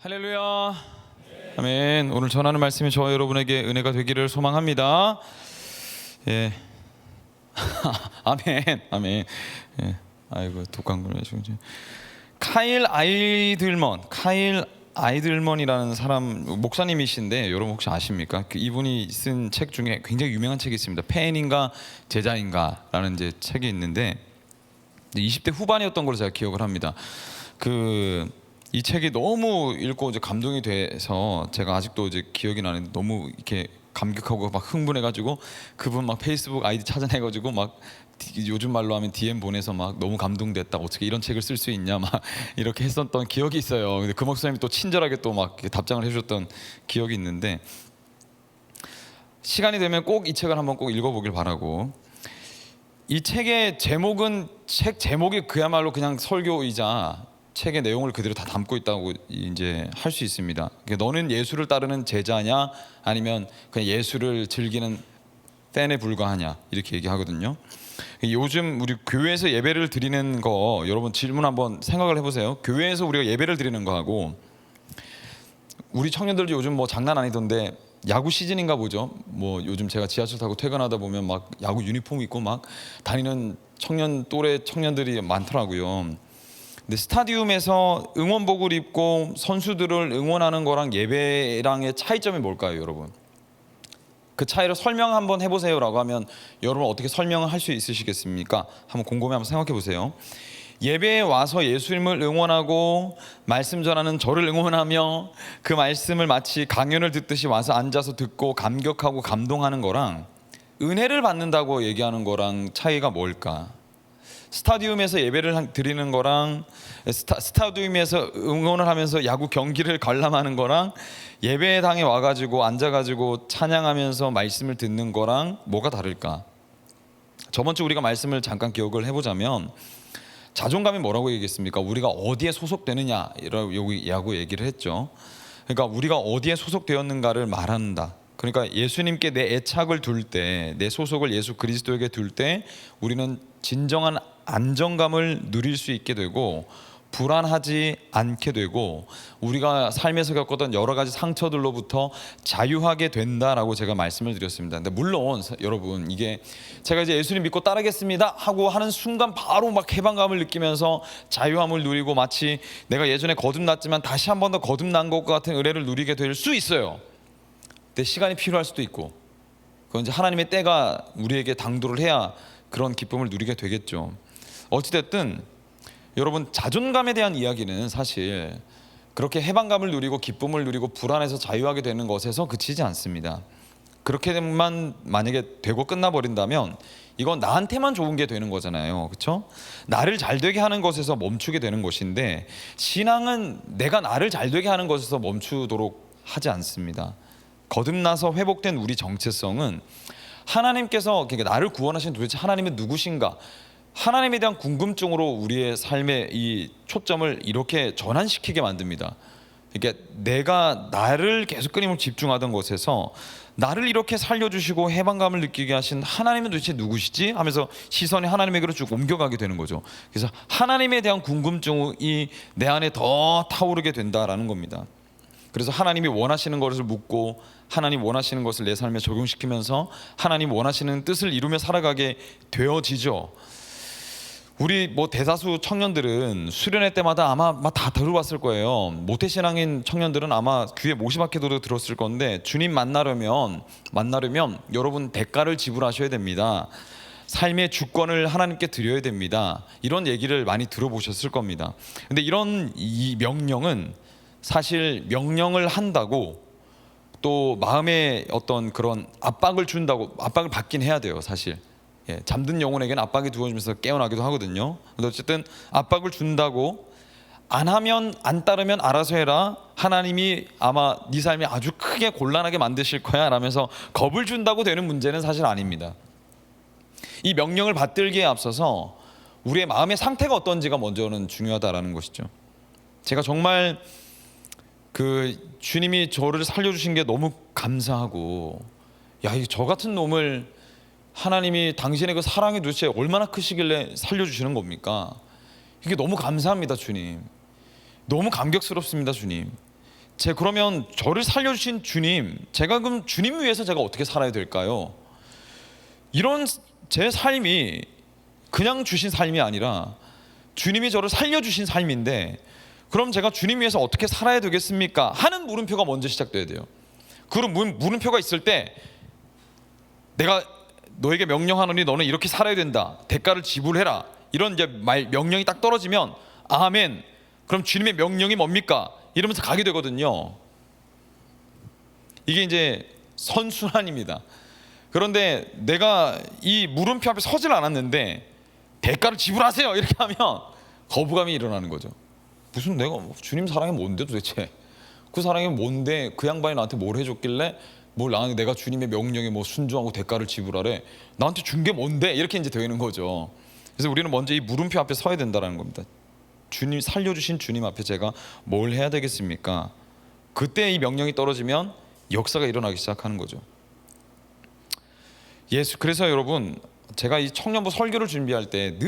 할렐루야. 아멘. 오늘 전하는 말씀이 저와 여러분에게 은혜가 되기를 소망합니다. 예. 아멘. 아멘. 예. 아이고 독한 걸 해주고. 카일 아이들먼이라는 사람 목사님이신데 여러분 혹시 아십니까? 이분이 쓴 책 중에 굉장히 유명한 책이 있습니다. 팬인가 제자인가라는 이제 책이 있는데 20대 후반이었던 걸로 제가 기억을 합니다. 이 책이 너무 읽고 이제 감동이 돼서 제가 아직도 이제 기억이 나는데 너무 이렇게 감격하고 막 흥분해가지고 그분 막 페이스북 아이디 찾아내가지고 막 요즘 말로 하면 DM 보내서 막 너무 감동됐다, 어떻게 이런 책을 쓸 수 있냐 막 이렇게 했었던 기억이 있어요. 근데 그 목사님이 또 친절하게 또 막 답장을 해주셨던 기억이 있는데, 시간이 되면 꼭 이 책을 한번 꼭 읽어보길 바라고. 이 책의 제목은 책 제목이 그야말로 그냥 설교이자 책의 내용을 그대로 다 담고 있다고 이제 할 수 있습니다. 너는 예수를 따르는 제자냐 아니면 그냥 예수를 즐기는 팬에 불과하냐 이렇게 얘기하거든요. 요즘 우리 교회에서 예배를 드리는 거 여러분 질문 한번 생각을 해보세요. 교회에서 우리가 예배를 드리는 거하고 우리 청년들도 요즘 뭐 장난 아니던데 야구 시즌인가 보죠. 뭐 요즘 제가 지하철 타고 퇴근하다 보면 막 야구 유니폼 입고 막 다니는 또래 청년들이 많더라고요. 근데 스타디움에서 응원복을 입고 선수들을 응원하는 거랑 예배랑의 차이점이 뭘까요, 여러분? 그 차이를 설명 한번 해보세요라고 하면 여러분 어떻게 설명을 할 수 있으시겠습니까? 한번 곰곰이 한번 생각해 보세요. 예배에 와서 예수님을 응원하고 말씀 전하는 저를 응원하며 그 말씀을 마치 강연을 듣듯이 와서 앉아서 듣고 감격하고 감동하는 거랑 은혜를 받는다고 얘기하는 거랑 차이가 뭘까? 스타디움에서 예배를 드리는 거랑 스타디움에서 응원을 하면서 야구 경기를 관람하는 거랑 예배당에 와가지고 앉아가지고 찬양하면서 말씀을 듣는 거랑 뭐가 다를까? 저번 주 우리가 말씀을 잠깐 기억을 해보자면 자존감이 뭐라고 얘기했습니까? 우리가 어디에 소속되느냐라고 얘기를 했죠. 그러니까 우리가 어디에 소속되었는가를 말한다. 그러니까 예수님께 내 애착을 둘 때, 내 소속을 예수 그리스도에게 둘 때 우리는 진정한 안정감을 누릴 수 있게 되고 불안하지 않게 되고 우리가 삶에서 겪었던 여러 가지 상처들로부터 자유하게 된다라고 제가 말씀을 드렸습니다. 근데 물론 여러분 이게 제가 이제 예수님 믿고 따르겠습니다 하고 하는 순간 바로 막 해방감을 느끼면서 자유함을 누리고 마치 내가 예전에 거듭났지만 다시 한 번 더 거듭난 것 같은 은혜를 누리게 될 수 있어요. 근데 시간이 필요할 수도 있고 그건 이제 하나님의 때가 우리에게 당도를 해야 그런 기쁨을 누리게 되겠죠. 어찌됐든 여러분 자존감에 대한 이야기는 사실 그렇게 해방감을 누리고 기쁨을 누리고 불안해서 자유하게 되는 것에서 그치지 않습니다. 그렇게만 만약에 되고 끝나버린다면 이건 나한테만 좋은 게 되는 거잖아요. 그렇죠? 나를 잘 되게 하는 것에서 멈추게 되는 것인데 신앙은 내가 나를 잘 되게 하는 것에서 멈추도록 하지 않습니다. 거듭나서 회복된 우리 정체성은 하나님께서 그러니까 나를 구원하신 도대체 하나님은 누구신가? 하나님에 대한 궁금증으로 우리의 삶의 이 초점을 이렇게 전환시키게 만듭니다. 그러니까 내가 나를 계속 끊임없이 집중하던 것에서 나를 이렇게 살려주시고 해방감을 느끼게 하신 하나님은 도대체 누구시지? 하면서 시선이 하나님에게로 쭉 옮겨가게 되는 거죠. 그래서 하나님에 대한 궁금증이 내 안에 더 타오르게 된다라는 겁니다. 그래서 하나님이 원하시는 것을 묻고 하나님 원하시는 것을 내 삶에 적용시키면서 하나님 원하시는 뜻을 이루며 살아가게 되어지죠. 우리 뭐 대다수 청년들은 수련회 때마다 아마 다 들어봤을 거예요. 모태신앙인 청년들은 아마 귀에 못이 박혀도 들었을 건데 주님 만나려면 여러분 대가를 지불하셔야 됩니다. 삶의 주권을 하나님께 드려야 됩니다. 이런 얘기를 많이 들어보셨을 겁니다. 근데 이 명령은 사실 명령을 한다고 또 마음에 어떤 그런 압박을 준다고 압박을 받긴 해야 돼요. 사실 잠든 영혼에게는 압박이 주어지면서 깨어나기도 하거든요. 근데 어쨌든 압박을 준다고 안 따르면 알아서 해라. 하나님이 아마 네 삶이 아주 크게 곤란하게 만드실 거야 라면서 겁을 준다고 되는 문제는 사실 아닙니다. 이 명령을 받들기에 앞서서 우리의 마음의 상태가 어떤지가 먼저는 중요하다라는 것이죠. 제가 정말 주님이 저를 살려주신 게 너무 감사하고 저 같은 놈을 하나님이 당신의 그 사랑이 도대체 얼마나 크시길래 살려주시는 겁니까? 이게 너무 감사합니다. 주님 너무 감격스럽습니다. 주님 그러면 저를 살려주신 주님, 제가 그럼 주님 위해서 제가 어떻게 살아야 될까요? 이런 제 삶이 그냥 주신 삶이 아니라 주님이 저를 살려주신 삶인데, 그럼 제가 주님 위해서 어떻게 살아야 되겠습니까? 하는 물음표가 먼저 시작돼야 돼요. 그런 물음표가 있을 때, 내가 너에게 명령하노니 너는 이렇게 살아야 된다, 대가를 지불해라, 이런 이제 명령이 딱 떨어지면 아멘, 그럼 주님의 명령이 뭡니까? 이러면서 가게 되거든요. 이게 이제 선순환입니다. 그런데 내가 이 물음표 앞에 서질 않았는데 대가를 지불하세요 이렇게 하면 거부감이 일어나는 거죠. 무슨 내가 주님 사랑이 뭔데 도대체? 그 사랑이 뭔데? 그 양반이 나한테 뭘 해줬길래 내가 주님의 명령에 순종하고 대가를 지불하래? 나한테 준 게 뭔데? 이렇게 이제 되는 거죠. 그래서 우리는 먼저 이 물음표 앞에 서야 된다는 겁니다. 주님, 살려주신 주님 앞에 제가 뭘 해야 되겠습니까? 그때 이 명령이 떨어지면 역사가 일어나기 시작하는 거죠. 그래서 여러분, 제가 이 청년부 설교를 준비할 때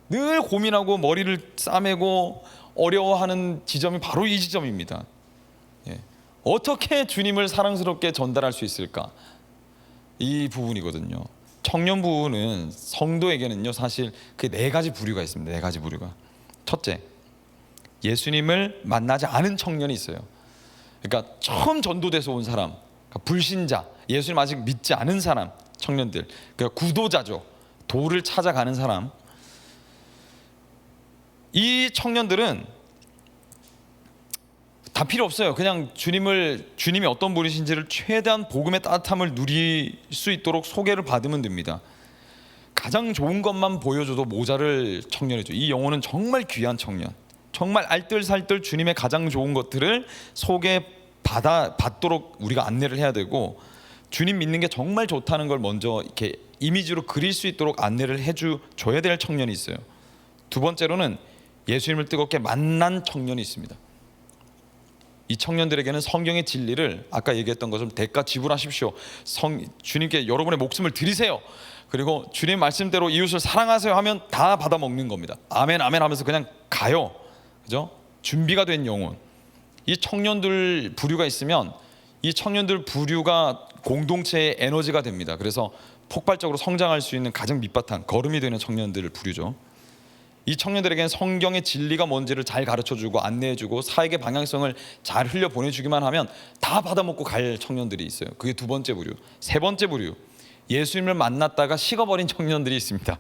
늘 고민하고 머리를 싸매고 어려워하는 지점이 바로 이 지점입니다. 어떻게 주님을 사랑스럽게 전달할 수 있을까? 이 부분이거든요. 청년부는 성도에게는요, 사실 그 네 가지 부류가 있습니다. 네 가지 부류가. 첫째, 예수님을 만나지 않은 청년이 있어요. 그러니까 처음 전도돼서 온 사람, 그러니까 불신자, 예수님 아직 믿지 않은 사람, 청년들, 그러니까 구도자죠. 도를 찾아가는 사람. 이 청년들은 다 필요 없어요. 그냥 주님이 어떤 분이신지를 최대한 복음의 따뜻함을 누릴 수 있도록 소개를 받으면 됩니다. 가장 좋은 것만 보여줘도 모자랄 청년이죠. 이 영혼은 정말 귀한 청년, 정말 알뜰살뜰 주님의 가장 좋은 것들을 받도록 우리가 안내를 해야 되고, 주님 믿는 게 정말 좋다는 걸 먼저 이렇게 이미지로 그릴 수 있도록 안내를 해줘야 될 청년이 있어요. 두 번째로는 예수님을 뜨겁게 만난 청년이 있습니다. 이 청년들에게는 성경의 진리를 아까 얘기했던 것처럼 대가 지불하십시오, 주님께 여러분의 목숨을 드리세요, 그리고 주님 말씀대로 이웃을 사랑하세요 하면 다 받아 먹는 겁니다. 아멘 아멘 하면서 그냥 가요. 그죠? 준비가 된 영혼. 이 청년들 부류가 있으면 이 청년들 부류가 공동체의 에너지가 됩니다. 그래서 폭발적으로 성장할 수 있는 가장 밑바탕, 걸음이 되는 청년들을 부류죠. 이 청년들에게는 성경의 진리가 뭔지를 잘 가르쳐주고 안내해주고 사역의 방향성을 잘 흘려보내주기만 하면 다 받아먹고 갈 청년들이 있어요. 그게 두 번째 부류. 세 번째 부류, 예수님을 만났다가 식어버린 청년들이 있습니다.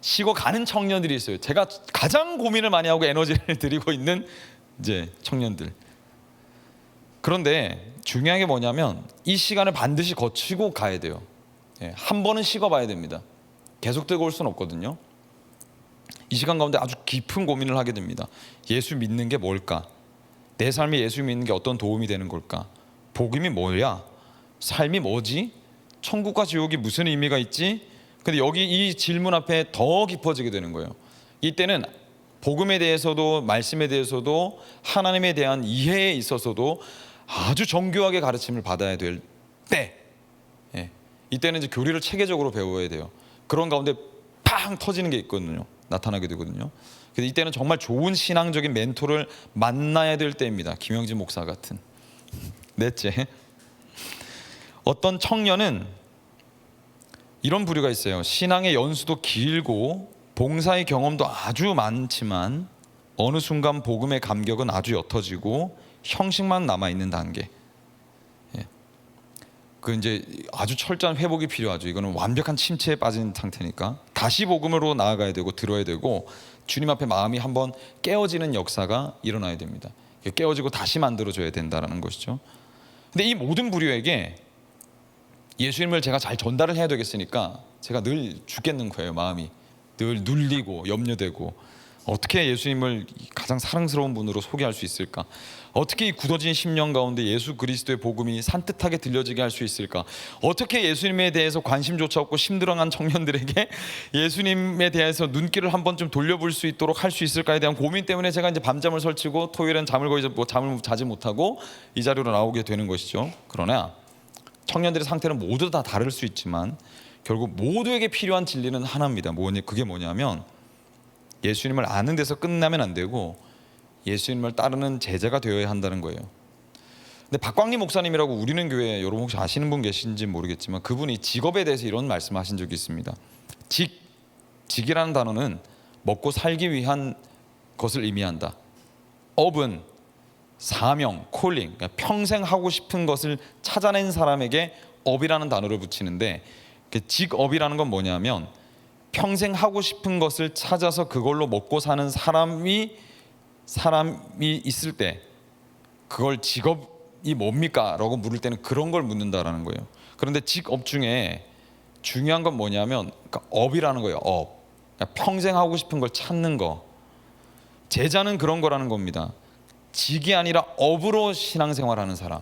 식어가는 청년들이 있어요. 제가 가장 고민을 많이 하고 에너지를 들이고 있는 이제 청년들. 그런데 중요한 게 뭐냐면 이 시간을 반드시 거치고 가야 돼요. 한 번은 식어봐야 됩니다. 계속 뜨거울 수는 없거든요. 이 시간 가운데 아주 깊은 고민을 하게 됩니다. 예수 믿는 게 뭘까? 내 삶에 예수 믿는 게 어떤 도움이 되는 걸까? 복음이 뭐야? 삶이 뭐지? 천국과 지옥이 무슨 의미가 있지? 근데 여기 이 질문 앞에 더 깊어지게 되는 거예요. 이때는 복음에 대해서도 말씀에 대해서도 하나님에 대한 이해에 있어서도 아주 정교하게 가르침을 받아야 될 때, 이때는 이제 교리를 체계적으로 배워야 돼요. 그런 가운데 팡 터지는 게 있거든요. 나타나게 되거든요. 그래서 이때는 정말 좋은 신앙적인 멘토를 만나야 될 때입니다. 김영진 목사 같은. 넷째, 어떤 청년은 이런 부류가 있어요. 신앙의 연수도 길고 봉사의 경험도 아주 많지만 어느 순간 복음의 감격은 아주 옅어지고 형식만 남아 있는 단계. 그 이제 아주 철저한 회복이 필요하죠. 이거는 완벽한 침체에 빠진 상태니까 다시 복음으로 나아가야 되고 들어야 되고 주님 앞에 마음이 한번 깨어지는 역사가 일어나야 됩니다. 깨어지고 다시 만들어줘야 된다는 것이죠. 근데 이 모든 부류에게 예수님을 제가 잘 전달을 해야 되겠으니까 제가 늘 죽겠는 거예요. 마음이 늘 눌리고 염려되고, 어떻게 예수님을 가장 사랑스러운 분으로 소개할 수 있을까? 어떻게 이 굳어진 심령 가운데 예수 그리스도의 복음이 산뜻하게 들려지게 할 수 있을까? 어떻게 예수님에 대해서 관심조차 없고 심드렁한 청년들에게 예수님에 대해서 눈길을 한번 좀 돌려볼 수 있도록 할 수 있을까에 대한 고민 때문에 제가 이제 밤잠을 설치고 토요일엔 잠을 자지 못하고 이 자리로 나오게 되는 것이죠. 그러나 청년들의 상태는 모두 다 다를 수 있지만 결국 모두에게 필요한 진리는 하나입니다. 그게 뭐냐면 예수님을 아는 데서 끝나면 안 되고 예수님을 따르는 제자가 되어야 한다는 거예요. 근데 박광림 목사님이라고 우리는 교회, 여러분 혹시 아시는 분 계신지 모르겠지만 그분이 직업에 대해서 이런 말씀하신 적이 있습니다. 직이라는 단어는 먹고 살기 위한 것을 의미한다. 업은 사명, 콜링, 그러니까 평생 하고 싶은 것을 찾아낸 사람에게 업이라는 단어를 붙이는데, 직업이라는 건 뭐냐면 평생 하고 싶은 것을 찾아서 그걸로 먹고 사는 사람이 있을 때 그걸 직업이 뭡니까? 라고 물을 때는 그런 걸 묻는다라는 거예요. 그런데 직업 중에 중요한 건 뭐냐면 그러니까 업이라는 거예요. 업. 그러니까 평생 하고 싶은 걸 찾는 거. 제자는 그런 거라는 겁니다. 직이 아니라 업으로 신앙생활하는 사람.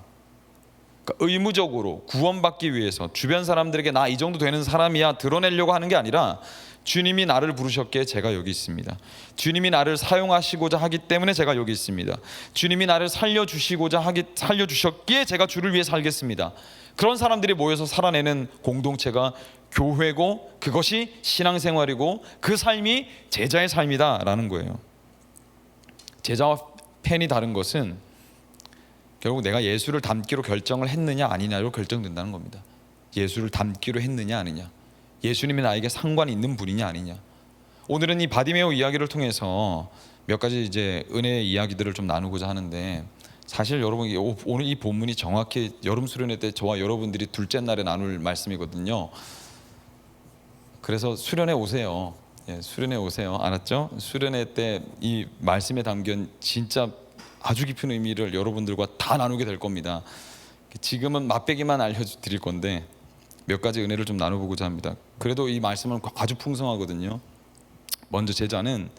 그러니까 의무적으로 구원받기 위해서 주변 사람들에게 나 이 정도 되는 사람이야 드러내려고 하는 게 아니라 주님이 나를 부르셨기에 제가 여기 있습니다. 주님이 나를 사용하시고자 하기 때문에 제가 여기 있습니다. 주님이 나를 살려주셨기에 제가 주를 위해 살겠습니다. 그런 사람들이 모여서 살아내는 공동체가 교회고, 그것이 신앙생활이고 그 삶이 제자의 삶이다라는 거예요. 제자와 팬이 다른 것은 결국 내가 예수를 닮기로 결정을 했느냐 아니냐로 결정된다는 겁니다. 예수를 닮기로 했느냐 아니냐, 예수님이 나에게 상관이 있는 분이냐 아니냐. 오늘은 이 바디메오 이야기를 통해서 몇 가지 이제 은혜의 이야기들을 좀 나누고자 하는데, 사실 여러분 오늘 이 본문이 정확히 여름 수련회 때 저와 여러분들이 둘째 날에 나눌 말씀이거든요. 그래서 수련회 오세요. 수련회 오세요. 알았죠? 수련회 때 이 말씀에 담긴 진짜 아주 깊은 의미를 여러분들과 다 나누게 될 겁니다. 지금은 맛배기만 알려드릴 건데 몇 가지 은혜를 좀 나눠보고자 합니다. 그래도 이 말씀은 아주 풍성하거든요. 먼저 제자는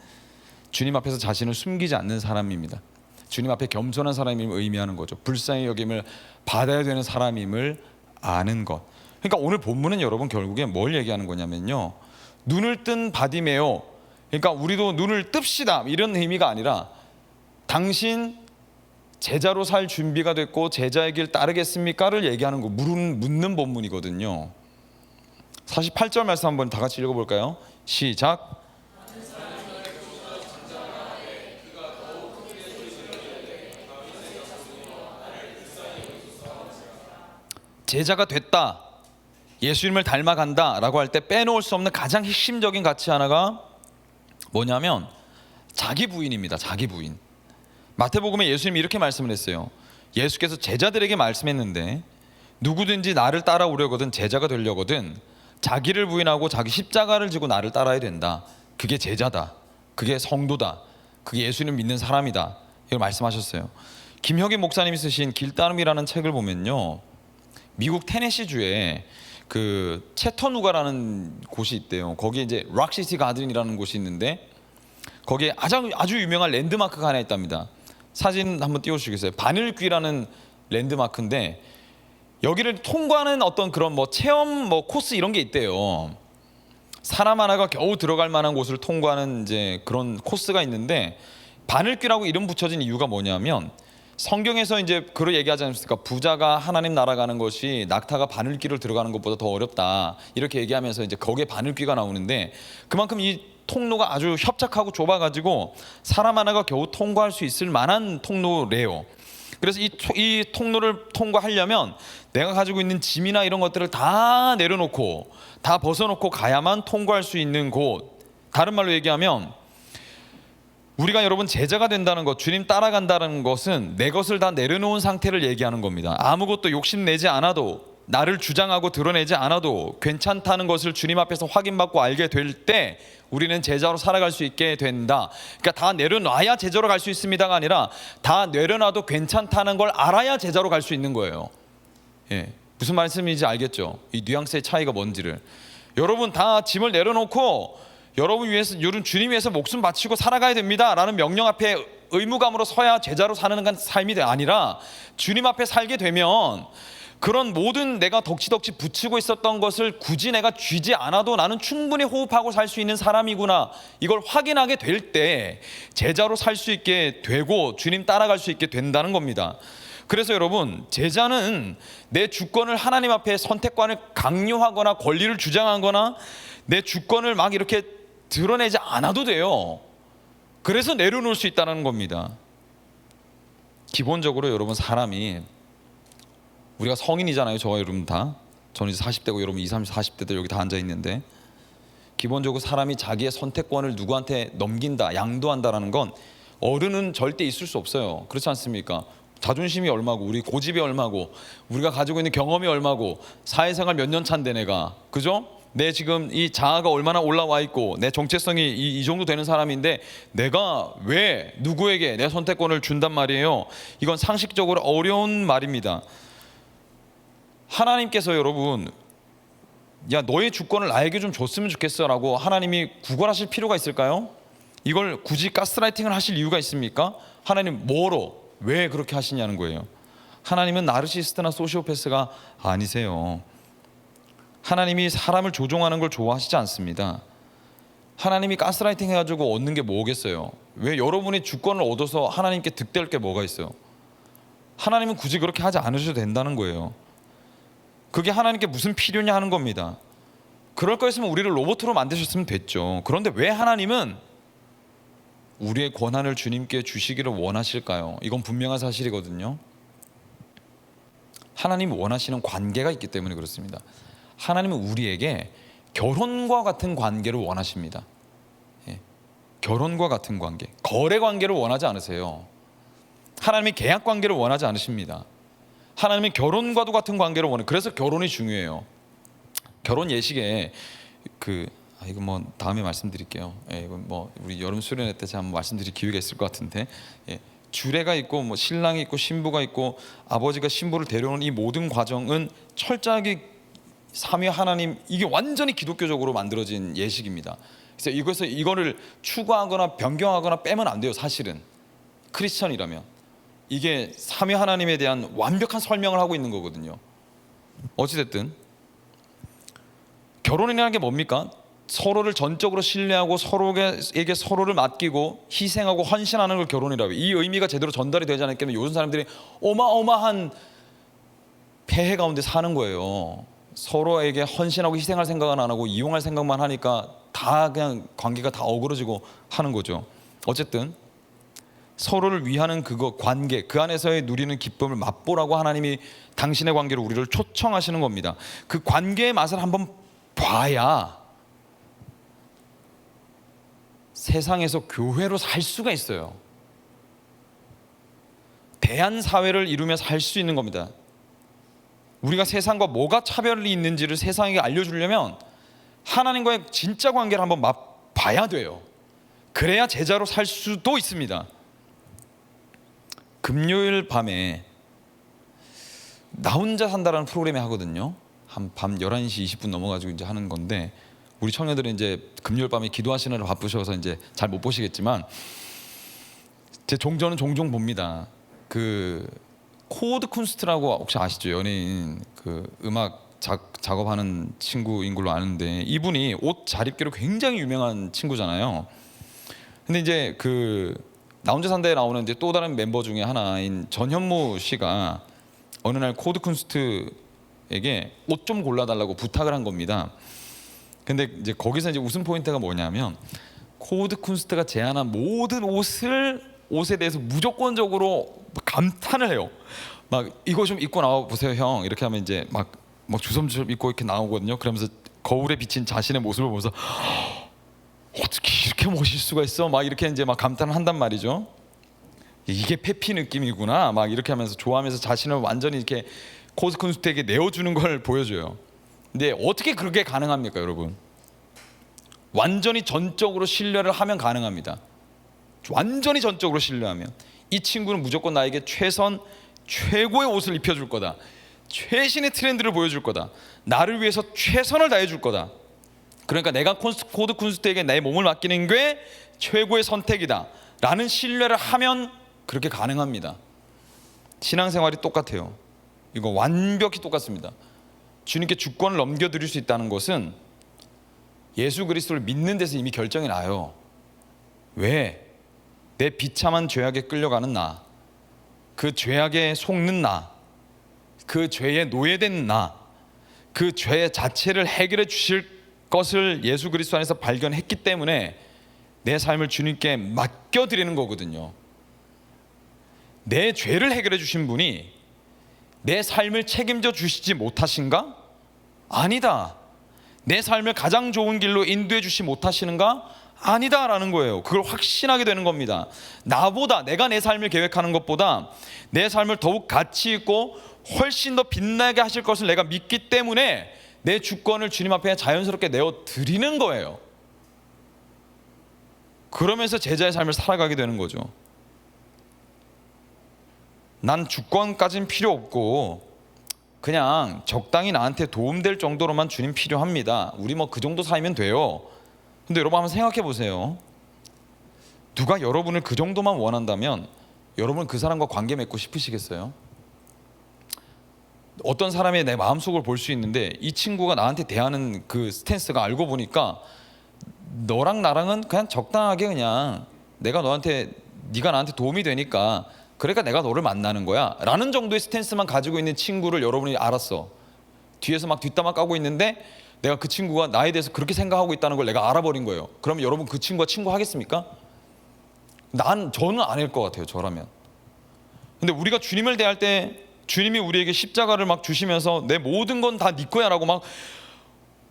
주님 앞에서 자신을 숨기지 않는 사람입니다. 주님 앞에 겸손한 사람임을 의미하는 거죠. 불쌍히 여김을 받아야 되는 사람임을 아는 것. 그러니까 오늘 본문은 여러분 결국에 뭘 얘기하는 거냐면요, 눈을 뜬 바디메오, 그러니까 우리도 눈을 뜹시다 이런 의미가 아니라 당신 제자로 살 준비가 됐고 제자의 길 따르겠습니까를 얘기하는 거, 묻는 본문이거든요. 48절 말씀 한번 다 같이 읽어볼까요? 시작. 제자가 됐다, 예수님을 닮아간다 라고 할 때 빼놓을 수 없는 가장 핵심적인 가치 하나가 뭐냐면 자기 부인입니다. 자기 부인. 마태복음에 예수님이 이렇게 말씀을 했어요. 예수께서 제자들에게 말씀했는데 누구든지 나를 따라오려거든, 제자가 되려거든 자기를 부인하고 자기 십자가를 지고 나를 따라야 된다. 그게 제자다. 그게 성도다. 그게 예수님 믿는 사람이다. 이걸 말씀하셨어요. 김혁인 목사님이 쓰신 길따름이라는 책을 보면요, 미국 테네시주에 그 채터누가라는 곳이 있대요. 거기에 이제 락시티 가든이라는 곳이 있는데 거기에 아주 유명한 랜드마크가 하나 있답니다. 사진 한번 띄워주시겠어요? 바늘귀라는 랜드마크인데 여기를 통과하는 어떤 그런 체험 코스 이런 게 있대요. 사람 하나가 겨우 들어갈 만한 곳을 통과하는 이제 그런 코스가 있는데, 바늘귀라고 이름 붙여진 이유가 뭐냐면 성경에서 이제 그런 얘기하지 않습니까? 부자가 하나님 나라 가는 것이 낙타가 바늘귀를 들어가는 것보다 더 어렵다 이렇게 얘기하면서 이제 거기에 바늘귀가 나오는데, 그만큼 이 통로가 아주 협착하고 좁아가지고 사람 하나가 겨우 통과할 수 있을 만한 통로래요. 그래서 이 통로를 통과하려면 내가 가지고 있는 짐이나 이런 것들을 다 내려놓고 다 벗어놓고 가야만 통과할 수 있는 곳. 다른 말로 얘기하면 우리가 여러분 제자가 된다는 것, 주님 따라간다는 것은 내 것을 다 내려놓은 상태를 얘기하는 겁니다. 아무것도 욕심내지 않아도, 나를 주장하고 드러내지 않아도 괜찮다는 것을 주님 앞에서 확인받고 알게 될 때 우리는 제자로 살아갈 수 있게 된다. 그러니까 다 내려놔야 제자로 갈 수 있습니다가 아니라 다 내려놔도 괜찮다는 걸 알아야 제자로 갈 수 있는 거예요. 무슨 말씀인지 알겠죠? 이 뉘앙스의 차이가 뭔지를. 여러분 다 짐을 내려놓고 여러분 주님 위해서 목숨 바치고 살아가야 됩니다 라는 명령 앞에 의무감으로 서야 제자로 사는 삶이 아니라, 주님 앞에 살게 되면 그런 모든 내가 덕지덕지 붙이고 있었던 것을 굳이 내가 쥐지 않아도 나는 충분히 호흡하고 살 수 있는 사람이구나, 이걸 확인하게 될 때 제자로 살 수 있게 되고 주님 따라갈 수 있게 된다는 겁니다. 그래서 여러분, 제자는 내 주권을 하나님 앞에 선택권을 강요하거나 권리를 주장하거나 내 주권을 막 이렇게 드러내지 않아도 돼요. 그래서 내려놓을 수 있다는 겁니다. 기본적으로 여러분 사람이 우리가 성인이잖아요. 저와 여러분 다. 저는 이제 40대고 여러분 20, 30, 40대들 여기 다 앉아 있는데 기본적으로 사람이 자기의 선택권을 누구한테 넘긴다, 양도한다라는 건 어른은 절대 있을 수 없어요. 그렇지 않습니까? 자존심이 얼마고 우리 고집이 얼마고 우리가 가지고 있는 경험이 얼마고 사회생활 몇 년 차인데 내가 그죠? 내 지금 이 자아가 얼마나 올라와 있고 내 정체성이 이 정도 되는 사람인데 내가 왜 누구에게 내 선택권을 준단 말이에요. 이건 상식적으로 어려운 말입니다. 하나님께서 여러분 야 너의 주권을 나에게 좀 줬으면 좋겠어 라고 하나님이 구걸하실 필요가 있을까요? 이걸 굳이 가스라이팅을 하실 이유가 있습니까? 하나님 뭐로 왜 그렇게 하시냐는 거예요. 하나님은 나르시스트나 소시오패스가 아니세요. 하나님이 사람을 조종하는 걸 좋아하시지 않습니다. 하나님이 가스라이팅 해가지고 얻는 게 뭐겠어요? 왜 여러분이 주권을 얻어서 하나님께 득될 게 뭐가 있어요? 하나님은 굳이 그렇게 하지 않으셔도 된다는 거예요. 그게 하나님께 무슨 필요냐 하는 겁니다. 그럴 거였으면 우리를 로봇으로 만드셨으면 됐죠. 그런데 왜 하나님은 우리의 권한을 주님께 주시기를 원하실까요? 이건 분명한 사실이거든요. 하나님이 원하시는 관계가 있기 때문에 그렇습니다. 하나님은 우리에게 결혼과 같은 관계를 원하십니다. 예. 결혼과 같은 관계, 거래 관계를 원하지 않으세요. 하나님이 계약 관계를 원하지 않으십니다. 하나님은 결혼과도 같은 관계를 원해요. 그래서 결혼이 중요해요. 결혼 예식에 이거 뭐 다음에 말씀드릴게요. 예, 이거 뭐 우리 여름 수련회 때 제가 한번 말씀드릴 기회가 있을 것 같은데, 예, 주례가 있고 뭐 신랑이 있고 신부가 있고 아버지가 신부를 데려오는 이 모든 과정은 철저하게 삼위 하나님, 이게 완전히 기독교적으로 만들어진 예식입니다. 그래서 이거를 추가하거나 변경하거나 빼면 안 돼요. 사실은 크리스천이라면 이게 삼위 하나님에 대한 완벽한 설명을 하고 있는 거거든요. 어찌됐든 결혼이라는 게 뭡니까? 서로를 전적으로 신뢰하고 서로에게 서로를 맡기고 희생하고 헌신하는 걸 결혼이라고 해요. 이 의미가 제대로 전달이 되지 않기 때문에 요즘 사람들이 어마어마한 폐해 가운데 사는 거예요. 서로에게 헌신하고 희생할 생각은 안 하고 이용할 생각만 하니까 다 그냥 관계가 다 어그러지고 하는 거죠. 어쨌든 서로를 위하는 그거 관계, 그 안에서의 누리는 기쁨을 맛보라고 하나님이 당신의 관계로 우리를 초청하시는 겁니다. 그 관계의 맛을 한번 봐야 세상에서 교회로 살 수가 있어요. 대한 사회를 이루며 살 수 있는 겁니다. 우리가 세상과 뭐가 차별이 있는지를 세상에게 알려주려면 하나님과의 진짜 관계를 한번 맛봐야 돼요. 그래야 제자로 살 수도 있습니다. 금요일 밤에 나 혼자 산다라는 프로그램이 하거든요. 한 밤 11시 20분 넘어가지고 이제 하는 건데 우리 청년들은 이제 금요일 밤에 기도하시느라 바쁘셔서 이제 잘 못 보시겠지만 제 종전은 종종 봅니다. 그 코드 쿤스트라고 혹시 아시죠? 연예인 그 음악 작업하는 친구인 걸로 아는데 이분이 옷 잘 입기로 굉장히 유명한 친구잖아요. 근데 이제 나 혼자 산다에 나오는 이제 또 다른 멤버 중에 하나인 전현무 씨가 어느 날 코드 쿤스트에게 옷 좀 골라달라고 부탁을 한 겁니다. 근데 이제 거기서 이제 웃음 포인트가 뭐냐면 코드 쿤스트가 제안한 모든 옷에 대해서 무조건적으로 감탄을 해요. 막 이거 좀 입고 나와 보세요, 형. 이렇게 하면 이제 막 주섬주섬 입고 이렇게 나오거든요. 그러면서 거울에 비친 자신의 모습을 보면서 어떻게 이렇게 멋있을 수가 있어? 막 이렇게 이제 막 감탄을 한단 말이죠. 이게 페피 느낌이구나. 막 이렇게 하면서 좋아하면서 자신을 완전히 이렇게 코드 쿤스트에게 내어주는 걸 보여줘요. 근데 어떻게 그렇게 가능합니까, 여러분? 완전히 전적으로 신뢰를 하면 가능합니다. 완전히 전적으로 신뢰하면 이 친구는 무조건 나에게 최고의 옷을 입혀줄 거다. 최신의 트렌드를 보여줄 거다. 나를 위해서 최선을 다해줄 거다. 그러니까 내가 코드 쿤스트에게 내 몸을 맡기는 게 최고의 선택이다 라는 신뢰를 하면 그렇게 가능합니다. 신앙생활이 똑같아요. 이거 완벽히 똑같습니다. 주님께 주권을 넘겨드릴 수 있다는 것은 예수 그리스도를 믿는 데서 이미 결정이 나요. 왜? 내 비참한 죄악에 끌려가는 나, 그 죄악에 속는 나, 그 죄에 노예된 나, 그 죄 자체를 해결해 주실 것을 예수 그리스도 안에서 발견했기 때문에 내 삶을 주님께 맡겨드리는 거거든요. 내 죄를 해결해 주신 분이 내 삶을 책임져 주시지 못하신가? 아니다. 내 삶을 가장 좋은 길로 인도해 주시 못하시는가? 아니다라는 거예요. 그걸 확신하게 되는 겁니다. 내가 내 삶을 계획하는 것보다 내 삶을 더욱 가치 있고 훨씬 더 빛나게 하실 것을 내가 믿기 때문에 내 주권을 주님 앞에 자연스럽게 내어 드리는 거예요. 그러면서 제자의 삶을 살아가게 되는 거죠. 난 주권까지는 필요 없고 그냥 적당히 나한테 도움될 정도로만 주님 필요합니다. 우리 뭐 그 정도 사이면 돼요. 근데 여러분 한번 생각해 보세요. 누가 여러분을 그 정도만 원한다면 여러분 그 사람과 관계 맺고 싶으시겠어요? 어떤 사람의 내 마음속을 볼 수 있는데 이 친구가 나한테 대하는 그 스탠스가 알고 보니까 너랑 나랑은 그냥 적당하게 그냥 네가 나한테 도움이 되니까 그러니까 내가 너를 만나는 거야 라는 정도의 스탠스만 가지고 있는 친구를 여러분이 알았어. 뒤에서 막 뒷담화 까고 있는데 내가 그 친구가 나에 대해서 그렇게 생각하고 있다는 걸 내가 알아버린 거예요. 그러면 여러분 그 친구와 친구 하겠습니까? 저는 아닐 것 같아요. 저라면. 근데 우리가 주님을 대할 때 주님이 우리에게 십자가를 막 주시면서 내 모든 건 다 네 거야 라고 막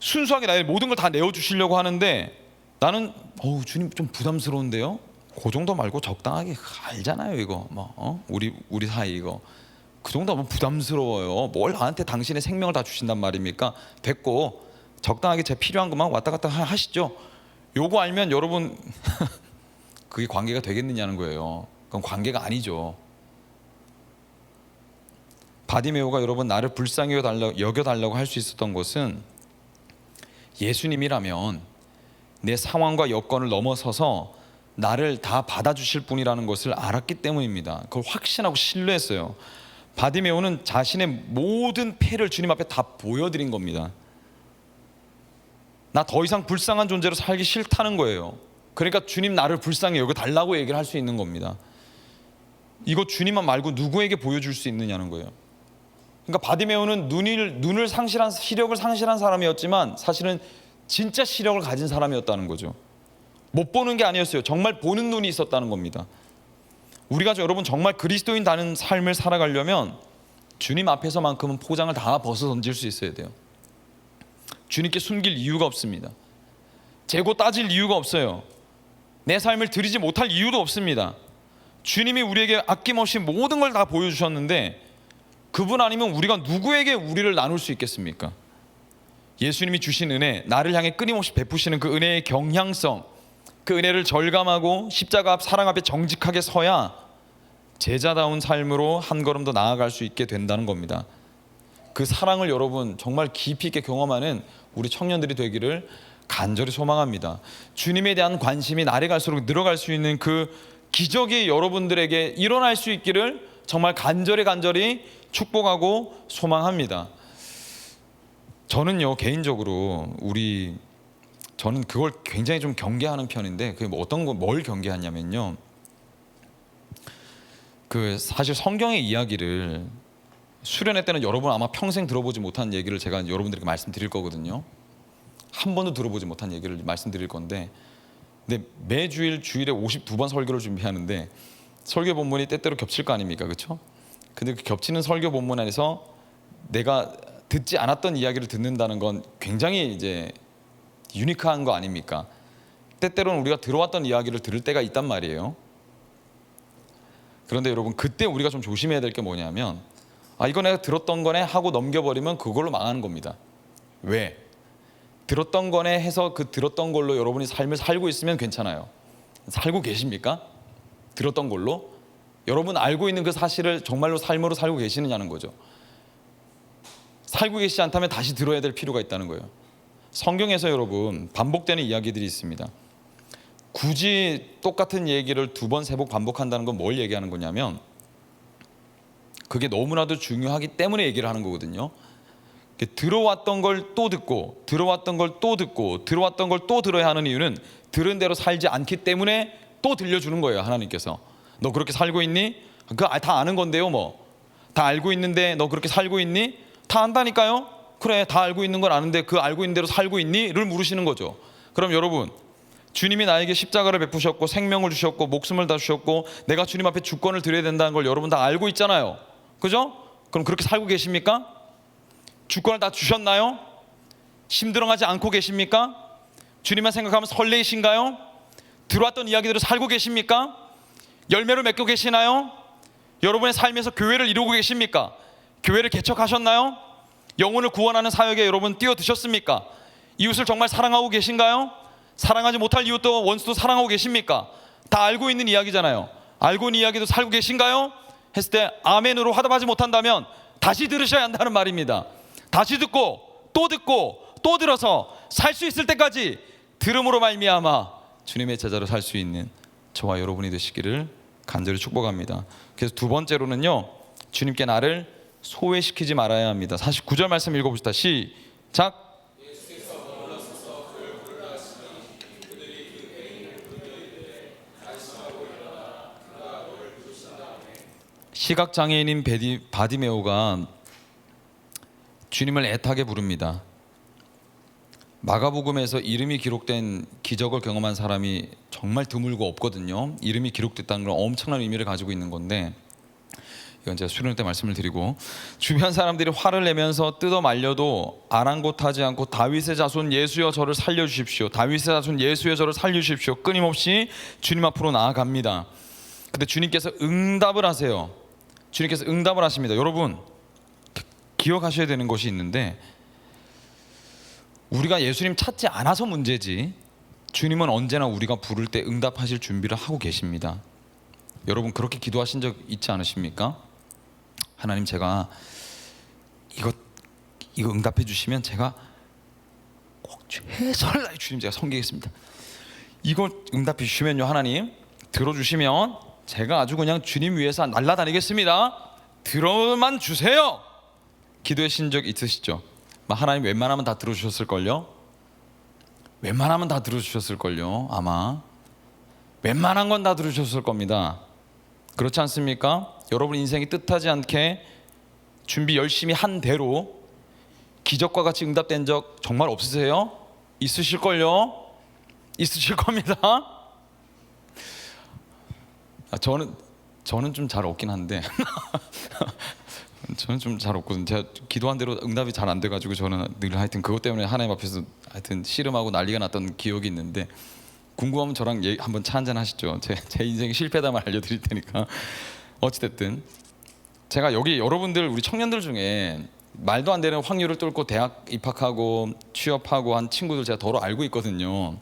순수하게 나의 모든 걸 다 내어주시려고 하는데 나는 주님 좀 부담스러운데요? 그 정도 말고 적당하게 알잖아요 이거 우리 사이 이거 그 정도 하면 부담스러워요. 뭘 나한테 당신의 생명을 다 주신단 말입니까? 됐고 적당하게 제 필요한 것만 왔다 갔다 하시죠. 요거 알면 여러분 그게 관계가 되겠느냐는 거예요. 그건 관계가 아니죠. 바디메오가 여러분 나를 불쌍히 여겨달라고 할 수 있었던 것은 예수님이라면 내 상황과 여건을 넘어서서 나를 다 받아주실 분이라는 것을 알았기 때문입니다. 그걸 확신하고 신뢰했어요. 바디메오는 자신의 모든 패를 주님 앞에 다 보여드린 겁니다. 나 더 이상 불쌍한 존재로 살기 싫다는 거예요. 그러니까 주님 나를 불쌍히 여겨달라고 얘기를 할 수 있는 겁니다. 이거 주님만 말고 누구에게 보여줄 수 있느냐는 거예요. 그러니까 바디메오는 시력을 상실한 사람이었지만 사실은 진짜 시력을 가진 사람이었다는 거죠. 못 보는 게 아니었어요. 정말 보는 눈이 있었다는 겁니다. 우리가 여러분 정말 그리스도인 다는 삶을 살아가려면 주님 앞에서만큼은 포장을 다 벗어 던질 수 있어야 돼요. 주님께 숨길 이유가 없습니다. 재고 따질 이유가 없어요. 내 삶을 드리지 못할 이유도 없습니다. 주님이 우리에게 아낌없이 모든 걸 다 보여주셨는데 그분 아니면 우리가 누구에게 우리를 나눌 수 있겠습니까? 예수님이 주신 은혜, 나를 향해 끊임없이 베푸시는 그 은혜의 경향성, 그 은혜를 절감하고 십자가 앞 사랑 앞에 정직하게 서야 제자다운 삶으로 한 걸음 더 나아갈 수 있게 된다는 겁니다. 그 사랑을 여러분 정말 깊이 있게 경험하는 우리 청년들이 되기를 간절히 소망합니다. 주님에 대한 관심이 날이 갈수록 늘어갈 수 있는 그 기적이 여러분들에게 일어날 수 있기를 정말 간절히 축복하고 소망합니다. 저는요 개인적으로 저는 그걸 굉장히 좀 경계하는 편인데 그게 뭘 경계하냐면요. 사실 성경의 이야기를 수련회 때는 여러분 아마 평생 들어보지 못한 얘기를 제가 여러분들에게 말씀드릴 거거든요. 한 번도 들어보지 못한 얘기를 말씀드릴 건데 근데 매주일 주일에 52번 설교를 준비하는데 설교 본문이 때때로 겹칠 거 아닙니까? 그렇죠? 근데 그 겹치는 설교 본문 안에서 내가 듣지 않았던 이야기를 듣는다는 건 굉장히 이제 유니크한 거 아닙니까? 때때로는 우리가 들어왔던 이야기를 들을 때가 있단 말이에요. 그런데 여러분 그때 우리가 좀 조심해야 될 게 뭐냐면 이거 내가 들었던 거네 하고 넘겨버리면 그걸로 망하는 겁니다. 왜? 들었던 거네 해서 그 들었던 걸로 여러분이 삶을 살고 있으면 괜찮아요. 살고 계십니까? 들었던 걸로? 여러분 알고 있는 그 사실을 정말로 삶으로 살고 계시느냐는 거죠. 살고 계시지 않다면 다시 들어야 될 필요가 있다는 거예요. 성경에서 여러분 반복되는 이야기들이 있습니다. 굳이 똑같은 얘기를 2번, 3번 반복한다는 건 뭘 얘기하는 거냐면 그게 너무나도 중요하기 때문에 얘기를 하는 거거든요. 들어왔던 걸 또 듣고 들어왔던 걸 또 듣고 들어왔던 걸 또 들어야 하는 이유는 들은 대로 살지 않기 때문에 또 들려주는 거예요. 하나님께서 너 그렇게 살고 있니? 그거 다 아는 건데요. 다 알고 있는데 너 그렇게 살고 있니? 다 안다니까요. 그래 다 알고 있는 걸 아는데 그 알고 있는 대로 살고 있니? 를 물으시는 거죠. 그럼 여러분 주님이 나에게 십자가를 베푸셨고 생명을 주셨고 목숨을 다 주셨고 내가 주님 앞에 주권을 드려야 된다는 걸 여러분 다 알고 있잖아요. 그죠? 그럼 그렇게 살고 계십니까? 주권을 다 주셨나요? 힘들어하지 않고 계십니까? 주님만 생각하면 설레이신가요? 들어왔던 이야기대로 살고 계십니까? 열매를 맺고 계시나요? 여러분의 삶에서 교회를 이루고 계십니까? 교회를 개척하셨나요? 영혼을 구원하는 사역에 여러분 뛰어드셨습니까? 이웃을 정말 사랑하고 계신가요? 사랑하지 못할 이웃도 원수도 사랑하고 계십니까? 다 알고 있는 이야기잖아요. 알고 있는 이야기도 살고 계신가요? 했을 때 아멘으로 화답하지 못한다면 다시 들으셔야 한다는 말입니다. 다시 듣고 또 들어서 살 수 있을 때까지 들음으로 말미암아 주님의 제자로 살 수 있는 저와 여러분이 되시기를 간절히 축복합니다. 그래서 두 번째로는요, 주님께 나를 소외시키지 말아야 합니다. 49절 말씀 읽어봅시다. 시작. 시각장애인인 바디메오가 주님을 애타게 부릅니다. 마가복음에서 이름이 기록된 기적을 경험한 사람이 정말 드물고 없거든요. 이름이 기록됐다는 건 엄청난 의미를 가지고 있는 건데, 이건 제가 수련회 때 말씀을 드리고, 주변 사람들이 화를 내면서 뜯어 말려도 아랑곳하지 않고 다윗의 자손 예수여 저를 살려주십시오, 다윗의 자손 예수여 저를 살려주십시오 끊임없이 주님 앞으로 나아갑니다. 근데 주님께서 응답을 하세요. 주님께서 응답을 하십니다. 여러분 기억하셔야 되는 것이 있는데, 우리가 예수님 찾지 않아서 문제지 주님은 언제나 우리가 부를 때 응답하실 준비를 하고 계십니다. 여러분 그렇게 기도하신 적 있지 않으십니까? 하나님, 제가 이거 응답해 주시면 제가 꼭 최선을 다해 주님 제가 섬기겠습니다. 이거 응답해 주시면요, 하나님 들어주시면 제가 아주 그냥 주님 위해서 날아다니겠습니다. 들어만 주세요. 기도하신 적 있으시죠? 하나님 웬만하면 다 들어주셨을걸요? 웬만하면 다 들어주셨을걸요? 아마 웬만한 건 다 들어주셨을 겁니다. 그렇지 않습니까? 여러분 인생이 뜻하지 않게 준비 열심히 한 대로 기적과 같이 응답된 적 정말 없으세요? 있으실걸요? 있으실 겁니다. 저는 좀 잘 없긴 한데 저는 좀 잘 없거든요. 제가 기도한 대로 응답이 잘 안 돼가지고 저는 늘 하여튼 그것 때문에 하나님 앞에서 하여튼 씨름하고 난리가 났던 기억이 있는데, 궁금하면 저랑 한번 차 한잔 하시죠. 제 인생의 실패담을 알려드릴 테니까. 어찌됐든 제가 여기 여러분들 우리 청년들 중에 말도 안 되는 확률을 뚫고 대학 입학하고 취업하고 한 친구들 제가 더러 알고 있거든요.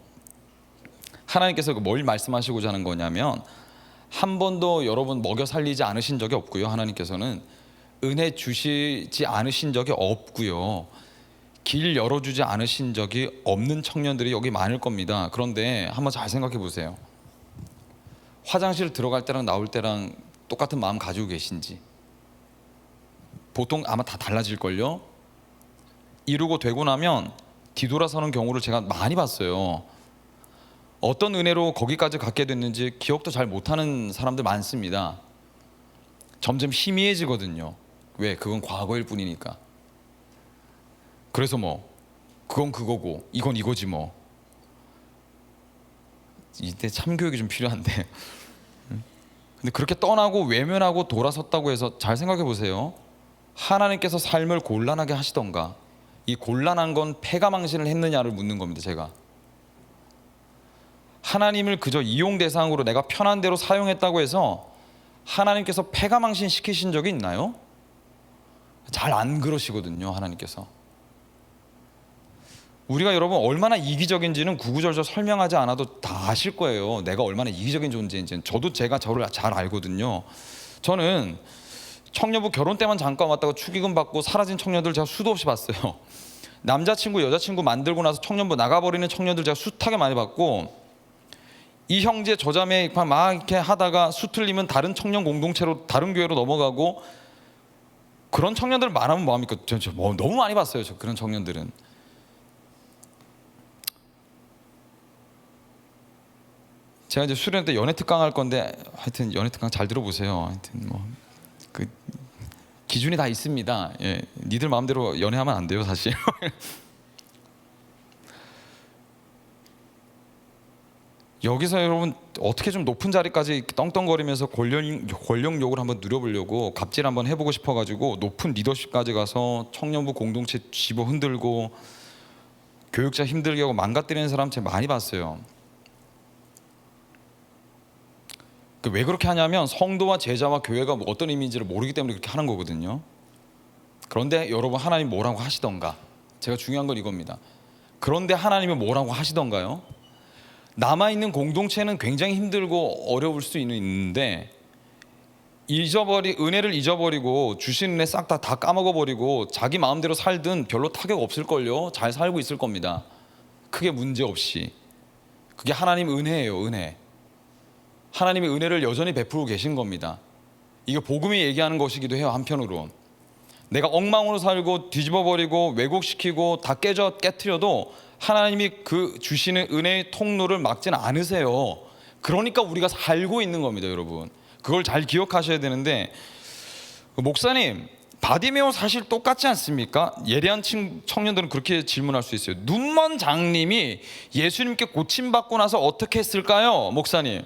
하나님께서 뭘 말씀하시고자 하는 거냐면, 한 번도 여러분 먹여 살리지 않으신 적이 없고요. 하나님께서는 은혜 주시지 않으신 적이 없고요. 길 열어주지 않으신 적이 없는 청년들이 여기 많을 겁니다. 그런데 한번 잘 생각해 보세요. 화장실 들어갈 때랑 나올 때랑 똑같은 마음 가지고 계신지. 보통 아마 다 달라질걸요. 이루고 되고 나면 뒤돌아서는 경우를 제가 많이 봤어요. 어떤 은혜로 거기까지 갖게 됐는지 기억도 잘 못하는 사람들 많습니다. 점점 희미해지거든요. 왜? 그건 과거일 뿐이니까. 그래서 그건 그거고 이건 이거지 뭐. 이때 참교육이 좀 필요한데. 근데 그렇게 떠나고 외면하고 돌아섰다고 해서 잘 생각해 보세요. 하나님께서 삶을 곤란하게 하시던가, 이 곤란한 건 패가망신을 했느냐를 묻는 겁니다. 제가 하나님을 그저 이용 대상으로 내가 편한 대로 사용했다고 해서 하나님께서 패가망신 시키신 적이 있나요? 잘 안 그러시거든요. 하나님께서. 우리가 여러분 얼마나 이기적인지는 구구절절 설명하지 않아도 다 아실 거예요. 내가 얼마나 이기적인 존재인지는. 저도 제가 저를 잘 알거든요. 저는 청년부 결혼 때만 잠깐 왔다가 축의금 받고 사라진 청년들 제가 수도 없이 봤어요. 남자친구 여자친구 만들고 나서 청년부 나가버리는 청년들 제가 숱하게 많이 봤고, 이 형제 저자매 막 이렇게 하다가 수 틀리면 다른 청년 공동체로 다른 교회로 넘어가고, 그런 청년들 말하면 뭐합니까? 저 너무 많이 봤어요. 저 그런 청년들은. 제가 이제 수련 때 연애 특강 할 건데, 하여튼 연애 특강 잘 들어보세요. 하여튼 그 기준이 다 있습니다. 예, 니들 마음대로 연애하면 안 돼요, 사실. 여기서 여러분 어떻게 좀 높은 자리까지 떵떵거리면서 권력욕을 한번 누려보려고 갑질 한번 해보고 싶어가지고 높은 리더십까지 가서 청년부 공동체 집어 흔들고 교육자 힘들게 하고 망가뜨리는 사람 제가 많이 봤어요. 왜 그렇게 하냐면 성도와 제자와 교회가 어떤 의미인지를 모르기 때문에 그렇게 하는 거거든요. 그런데 여러분, 하나님 뭐라고 하시던가? 제가 중요한 건 이겁니다. 그런데 하나님은 뭐라고 하시던가요? 남아있는 공동체는 굉장히 힘들고 어려울 수 있는데 은혜를 잊어버리고 주신 은혜 싹 다 까먹어버리고 자기 마음대로 살든 별로 타격 없을걸요. 잘 살고 있을 겁니다. 크게 문제 없이. 그게 하나님 은혜예요. 은혜. 하나님의 은혜를 여전히 베풀고 계신 겁니다. 이게 복음이 얘기하는 것이기도 해요. 한편으로 내가 엉망으로 살고 뒤집어버리고 왜곡시키고 다 깨트려도 하나님이 그 주시는 은혜의 통로를 막지는 않으세요. 그러니까 우리가 살고 있는 겁니다. 여러분, 그걸 잘 기억하셔야 되는데, 목사님, 바디메오 사실 똑같지 않습니까? 예리한 청년들은 그렇게 질문할 수 있어요. 눈먼 장님이 예수님께 고침받고 나서 어떻게 했을까요? 목사님,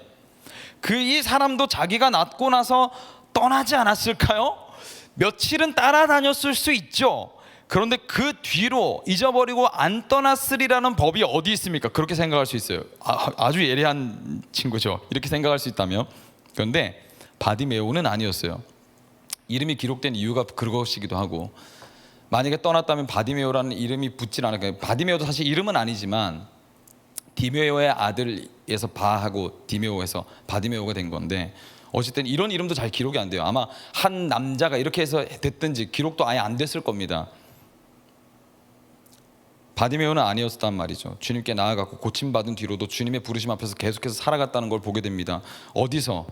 이 사람도 자기가 낫고 나서 떠나지 않았을까요? 며칠은 따라다녔을 수 있죠. 그런데 그 뒤로 잊어버리고 안 떠났으리라는 법이 어디 있습니까? 그렇게 생각할 수 있어요. 아주 예리한 친구죠. 이렇게 생각할 수 있다면. 그런데 바디메오는 아니었어요. 이름이 기록된 이유가 그것이기도 하고, 만약에 떠났다면 바디메오라는 이름이 붙질 않을 거예요. 바디메오도 사실 이름은 아니지만 디메오의 아들에서 바하고 디메오에서 바디메오가 된 건데, 어쨌든 이런 이름도 잘 기록이 안 돼요. 아마 한 남자가 이렇게 해서 됐든지 기록도 아예 안 됐을 겁니다. 바디메오는 아니었단 말이죠. 주님께 나아갔고 고침받은 뒤로도 주님의 부르심 앞에서 계속해서 살아갔다는 걸 보게 됩니다. 어디서?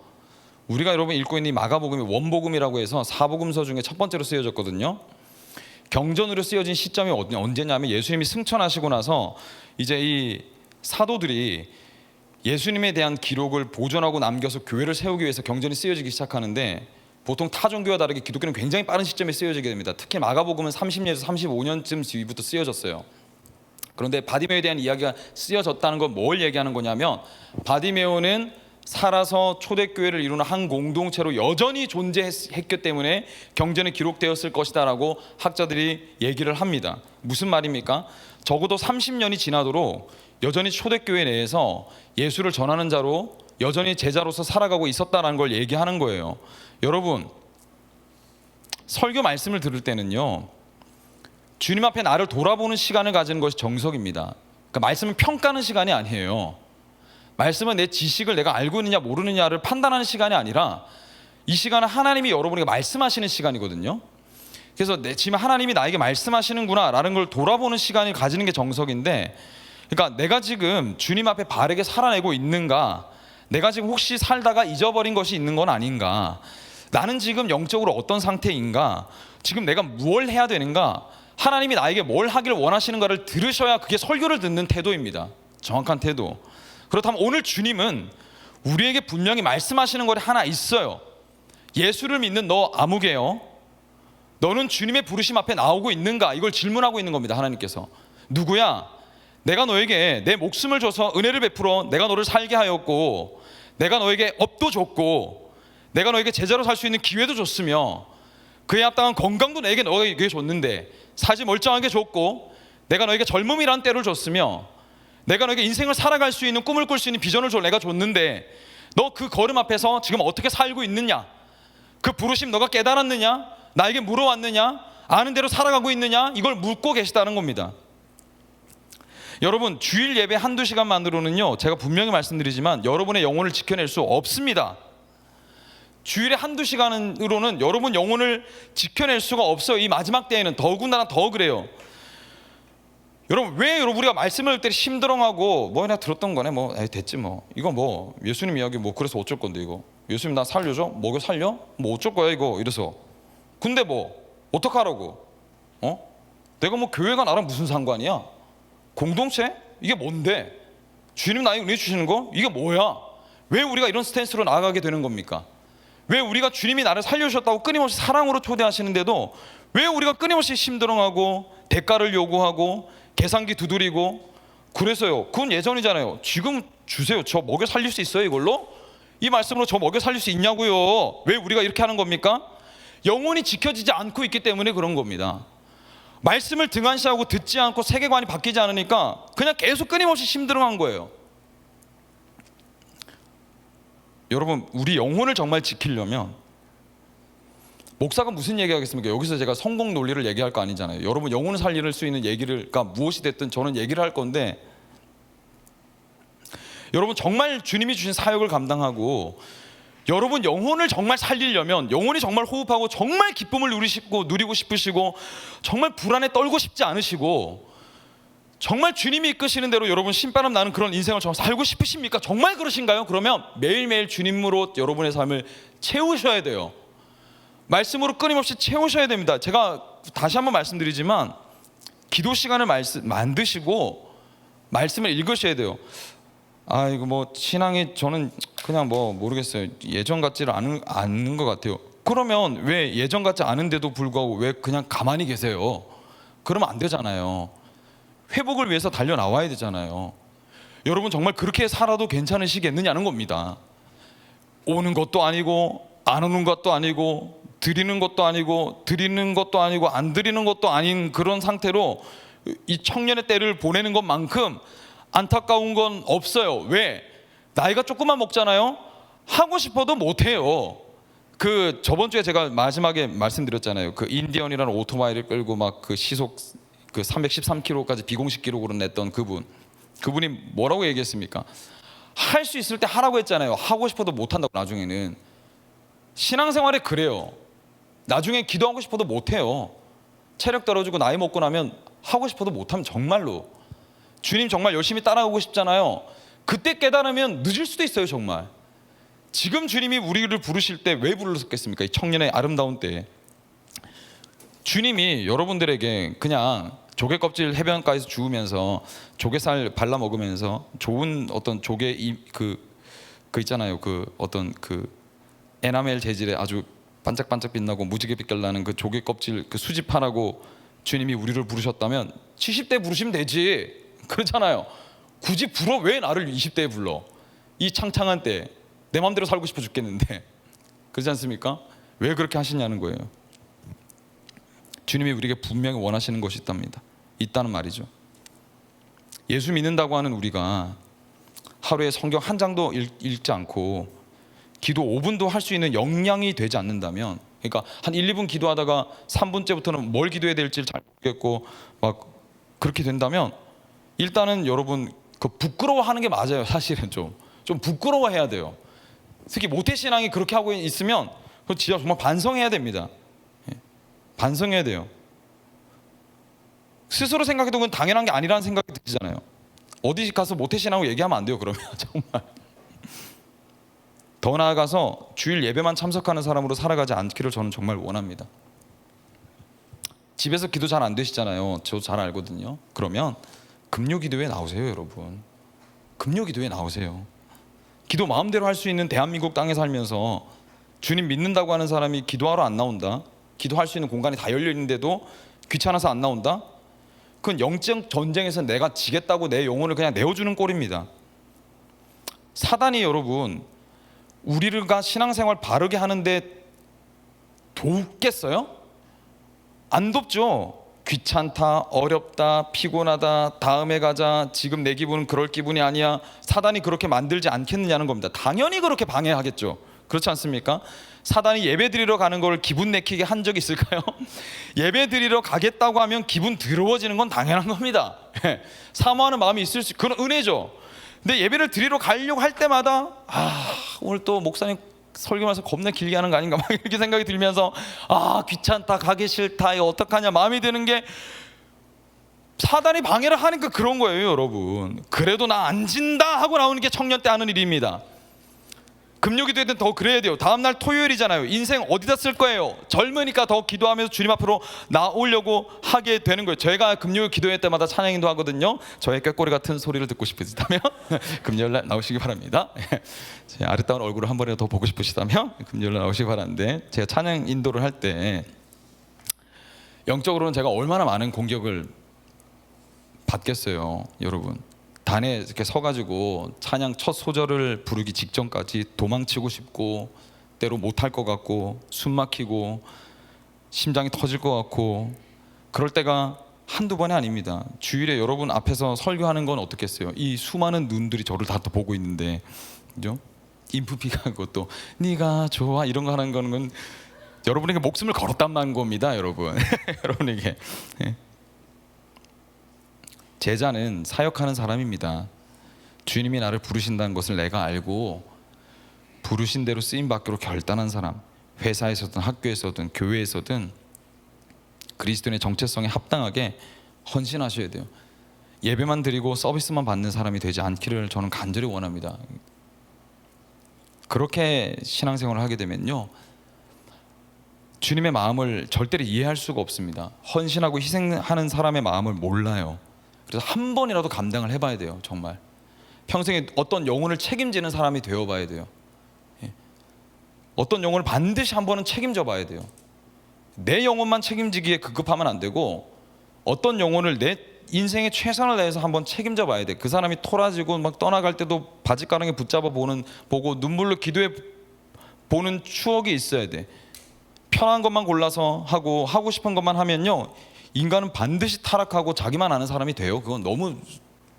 우리가 여러분 읽고 있는 이 마가복음이 원복음이라고 해서 사복음서 중에 첫 번째로 쓰여졌거든요. 경전으로 쓰여진 시점이 언제냐면 예수님이 승천하시고 나서 이제 이 사도들이 예수님에 대한 기록을 보존하고 남겨서 교회를 세우기 위해서 경전이 쓰여지기 시작하는데, 보통 타 종교와 다르게 기독교는 굉장히 빠른 시점에 쓰여지게 됩니다. 특히 마가복음은 30년에서 35년쯤 뒤부터 쓰여졌어요. 그런데 바디메오에 대한 이야기가 쓰여졌다는 건 뭘 얘기하는 거냐면, 바디메오는 살아서 초대교회를 이루는 한 공동체로 여전히 존재했기 때문에 경전에 기록되었을 것이다 라고 학자들이 얘기를 합니다. 무슨 말입니까? 적어도 30년이 지나도록 여전히 초대교회 내에서 예수를 전하는 자로 여전히 제자로서 살아가고 있었다는 걸 얘기하는 거예요. 여러분, 설교 말씀을 들을 때는요, 주님 앞에 나를 돌아보는 시간을 가지는 것이 정석입니다. 그러니까 말씀은 평가하는 시간이 아니에요. 말씀은 내 지식을 내가 알고 있느냐 모르느냐를 판단하는 시간이 아니라, 이 시간은 하나님이 여러분에게 말씀하시는 시간이거든요. 그래서 지금 하나님이 나에게 말씀하시는구나 라는 걸 돌아보는 시간을 가지는 게 정석인데, 그러니까 내가 지금 주님 앞에 바르게 살아내고 있는가, 내가 지금 혹시 살다가 잊어버린 것이 있는 건 아닌가, 나는 지금 영적으로 어떤 상태인가, 지금 내가 뭘 해야 되는가, 하나님이 나에게 뭘 하기를 원하시는가를 들으셔야 그게 설교를 듣는 태도입니다. 정확한 태도. 그렇다면 오늘 주님은 우리에게 분명히 말씀하시는 것이 하나 있어요. 예수를 믿는 너 아무개요, 너는 주님의 부르심 앞에 나오고 있는가? 이걸 질문하고 있는 겁니다. 하나님께서. 누구야? 내가 너에게 내 목숨을 줘서 은혜를 베풀어 내가 너를 살게 하였고, 내가 너에게 업도 줬고, 내가 너에게 제자로 살 수 있는 기회도 줬으며, 그에 합당한 건강도 너에게 줬는데, 사지 멀쩡하게 줬고, 내가 너에게 젊음이란 때를 줬으며, 내가 너에게 인생을 살아갈 수 있는 꿈을 꿀 수 있는 비전을 내가 줬는데, 너 그 걸음 앞에서 지금 어떻게 살고 있느냐? 그 부르심 너가 깨달았느냐? 나에게 물어왔느냐? 아는 대로 살아가고 있느냐? 이걸 묻고 계시다는 겁니다. 여러분, 주일 예배 한두 시간만으로는요, 제가 분명히 말씀드리지만 여러분의 영혼을 지켜낼 수 없습니다. 주일에 한두 시간으로는 여러분 영혼을 지켜낼 수가 없어요. 이 마지막 때에는 더군다나 더 그래요. 여러분, 왜 우리가 말씀을 할 때 심드렁하고 그냥 들었던 거네, 됐지 이거 예수님 이야기 그래서 어쩔 건데, 이거 예수님 나 살려줘? 이거 살려? 어쩔 거야 이거, 이래서. 근데 어떡하라고? 내가 교회가 나랑 무슨 상관이야? 공동체? 이게 뭔데? 주님 나에게 은혜 주시는 거? 이게 뭐야? 왜 우리가 이런 스탠스로 나아가게 되는 겁니까? 왜 우리가 주님이 나를 살려주셨다고 끊임없이 사랑으로 초대하시는데도 왜 우리가 끊임없이 심드렁하고 대가를 요구하고 계산기 두드리고 그래서요? 그건 예전이잖아요. 지금 주세요. 저 먹여 살릴 수 있어요 이걸로? 이 말씀으로 저 먹여 살릴 수 있냐고요. 왜 우리가 이렇게 하는 겁니까? 영혼이 지켜지지 않고 있기 때문에 그런 겁니다. 말씀을 등한시하고 듣지 않고 세계관이 바뀌지 않으니까 그냥 계속 끊임없이 힘들어한 거예요. 여러분, 우리 영혼을 정말 지키려면, 목사가 무슨 얘기하겠습니까? 여기서 제가 성공 논리를 얘기할 거 아니잖아요. 여러분 영혼을 살릴 수 있는 얘기를, 그러니까 무엇이 됐든 저는 얘기를 할 건데, 여러분 정말 주님이 주신 사역을 감당하고 여러분 영혼을 정말 살리려면, 영혼이 정말 호흡하고 정말 기쁨을 누리고 싶으시고 정말 불안에 떨고 싶지 않으시고 정말 주님이 이끄시는 대로 여러분 신바람 나는 그런 인생을 정말 살고 싶으십니까? 정말 그러신가요? 그러면 매일매일 주님으로 여러분의 삶을 채우셔야 돼요. 말씀으로 끊임없이 채우셔야 됩니다. 제가 다시 한번 말씀드리지만 기도 시간을 만드시고 말씀을 읽으셔야 돼요. 이거 뭐 신앙이 저는 그냥 뭐 모르겠어요. 예전 같지를 않은 것 같아요. 그러면 왜 예전 같지 않은데도 불구하고 왜 그냥 가만히 계세요? 그러면 안 되잖아요. 회복을 위해서 달려 나와야 되잖아요. 여러분 정말 그렇게 살아도 괜찮으시겠느냐는 겁니다. 오는 것도 아니고 안 오는 것도 아니고 드리는 것도 아니고 안 드리는 것도 아닌 그런 상태로 이 청년의 때를 보내는 것만큼 안타까운 건 없어요. 왜? 나이가 조금만 먹잖아요. 하고 싶어도 못해요. 그 저번 주에 제가 마지막에 말씀드렸잖아요. 그 인디언이라는 오토바이를 끌고 막 그 시속 그 313km까지 비공식 기록으로 냈던 그분이 뭐라고 얘기했습니까? 할 수 있을 때 하라고 했잖아요. 하고 싶어도 못한다고. 나중에는 신앙생활에 그래요. 나중에 기도하고 싶어도 못해요. 체력 떨어지고 나이 먹고 나면 하고 싶어도 못하면 정말로 주님 정말 열심히 따라오고 싶잖아요. 그때 깨달으면 늦을 수도 있어요. 정말 지금 주님이 우리를 부르실 때 왜 부르셨겠습니까? 이 청년의 아름다운 때 주님이 여러분들에게 그냥 조개 껍질 해변가에서 주우면서 조개살 발라 먹으면서 좋은 어떤 조개 그 있잖아요. 그 어떤 그 에나멜 재질의 아주 반짝반짝 빛나고 무지개 빛깔 나는 그 조개 껍질 그 수집하라고 주님이 우리를 부르셨다면 70대 부르시면 되지. 그렇잖아요. 굳이 불러 왜 나를 20대에 불러? 이 창창한 때 내 마음대로 살고 싶어 죽겠는데. 그렇지 않습니까? 왜 그렇게 하시냐는 거예요. 주님이 우리에게 분명히 원하시는 것이 있다는 말이죠. 예수 믿는다고 하는 우리가 하루에 성경 한 장도 읽지 않고 기도 5분도 할 수 있는 역량이 되지 않는다면, 그러니까 한 1, 2분 기도하다가 3분째부터는 뭘 기도해야 될지 잘 모르겠고 막 그렇게 된다면 일단은 여러분 그 부끄러워하는 게 맞아요. 사실은 좀 부끄러워해야 돼요. 특히 모태신앙이 그렇게 하고 있으면 그 진짜 정말 반성해야 됩니다. 반성해야 돼요. 스스로 생각해도 그건 당연한 게 아니라는 생각이 들잖아요. 어디 가서 모태신앙으로 얘기하면 안 돼요. 그러면 정말 더 나아가서 주일 예배만 참석하는 사람으로 살아가지 않기를 저는 정말 원합니다. 집에서 기도 잘 안 되시잖아요. 저도 잘 알거든요. 그러면 금요기도회 나오세요. 여러분 금요기도회 나오세요. 기도 마음대로 할 수 있는 대한민국 땅에 살면서 주님 믿는다고 하는 사람이 기도하러 안 나온다, 기도할 수 있는 공간이 다 열려 있는데도 귀찮아서 안 나온다? 그건 영적 전쟁에서 내가 지겠다고 내 영혼을 그냥 내어주는 꼴입니다. 사단이 여러분 우리가 신앙생활 바르게 하는데 돕겠어요? 안 돕죠. 귀찮다, 어렵다, 피곤하다, 다음에 가자, 지금 내 기분은 그럴 기분이 아니야. 사단이 그렇게 만들지 않겠느냐는 겁니다. 당연히 그렇게 방해하겠죠. 그렇지 않습니까? 사단이 예배 드리러 가는 걸 기분 내키게 한 적이 있을까요? 예배 드리러 가겠다고 하면 기분 더러워지는 건 당연한 겁니다. 사모하는 마음이 있을 수, 그런 은혜죠. 근데 예배를 드리러 가려고 할 때마다 오늘 또 목사님 설교하면서 겁나 길게 하는 거 아닌가 막 이렇게 생각이 들면서 귀찮다, 가기 싫다, 이거 어떡하냐 마음이 드는 게 사단이 방해를 하니까 그런 거예요. 여러분 그래도 나 안 진다 하고 나오는 게 청년 때 하는 일입니다. 금요기도회는 더 그래야 돼요. 다음날 토요일이잖아요. 인생 어디다 쓸 거예요? 젊으니까 더 기도하면서 주님 앞으로 나오려고 하게 되는 거예요. 저희가 금요일 기도회 때마다 찬양인도 하거든요. 저의 꾀꼬리 같은 소리를 듣고 싶으시다면 금요일날 나오시기 바랍니다. 제 아름다운 얼굴을 한 번이라도 더 보고 싶으시다면 금요일날 나오시기 바라는데, 제가 찬양 인도를 할 때 영적으로는 제가 얼마나 많은 공격을 받겠어요. 여러분 단에 이렇게 서가지고 찬양 첫 소절을 부르기 직전까지 도망치고 싶고 때로 못할 것 같고 숨 막히고 심장이 터질 것 같고 그럴 때가 한두 번이 아닙니다. 주일에 여러분 앞에서 설교하는 건 어떻겠어요? 이 수많은 눈들이 저를 다 또 보고 있는데, 그죠? 인프피하고 또 네가 좋아 이런 거 하는 거는 여러분에게 목숨을 걸었단 말인 겁니다, 여러분. 여러분에게. 제자는 사역하는 사람입니다. 주님이 나를 부르신다는 것을 내가 알고 부르신 대로 쓰임 받기로 결단한 사람, 회사에서든 학교에서든 교회에서든 그리스도인의 정체성에 합당하게 헌신하셔야 돼요. 예배만 드리고 서비스만 받는 사람이 되지 않기를 저는 간절히 원합니다. 그렇게 신앙생활을 하게 되면요, 주님의 마음을 절대로 이해할 수가 없습니다. 헌신하고 희생하는 사람의 마음을 몰라요. 그래서 한 번이라도 감당을 해봐야 돼요. 정말 평생에 어떤 영혼을 책임지는 사람이 되어봐야 돼요. 어떤 영혼을 반드시 한 번은 책임져 봐야 돼요. 내 영혼만 책임지기에 급급하면 안 되고 어떤 영혼을 내 인생의 최선을 다해서 한번 책임져 봐야 돼. 그 사람이 토라지고 막 떠나갈 때도 바짓가랑에 붙잡아 보고 눈물로 기도해 보는 추억이 있어야 돼. 편한 것만 골라서 하고 싶은 것만 하면요, 인간은 반드시 타락하고 자기만 아는 사람이 돼요. 그건 너무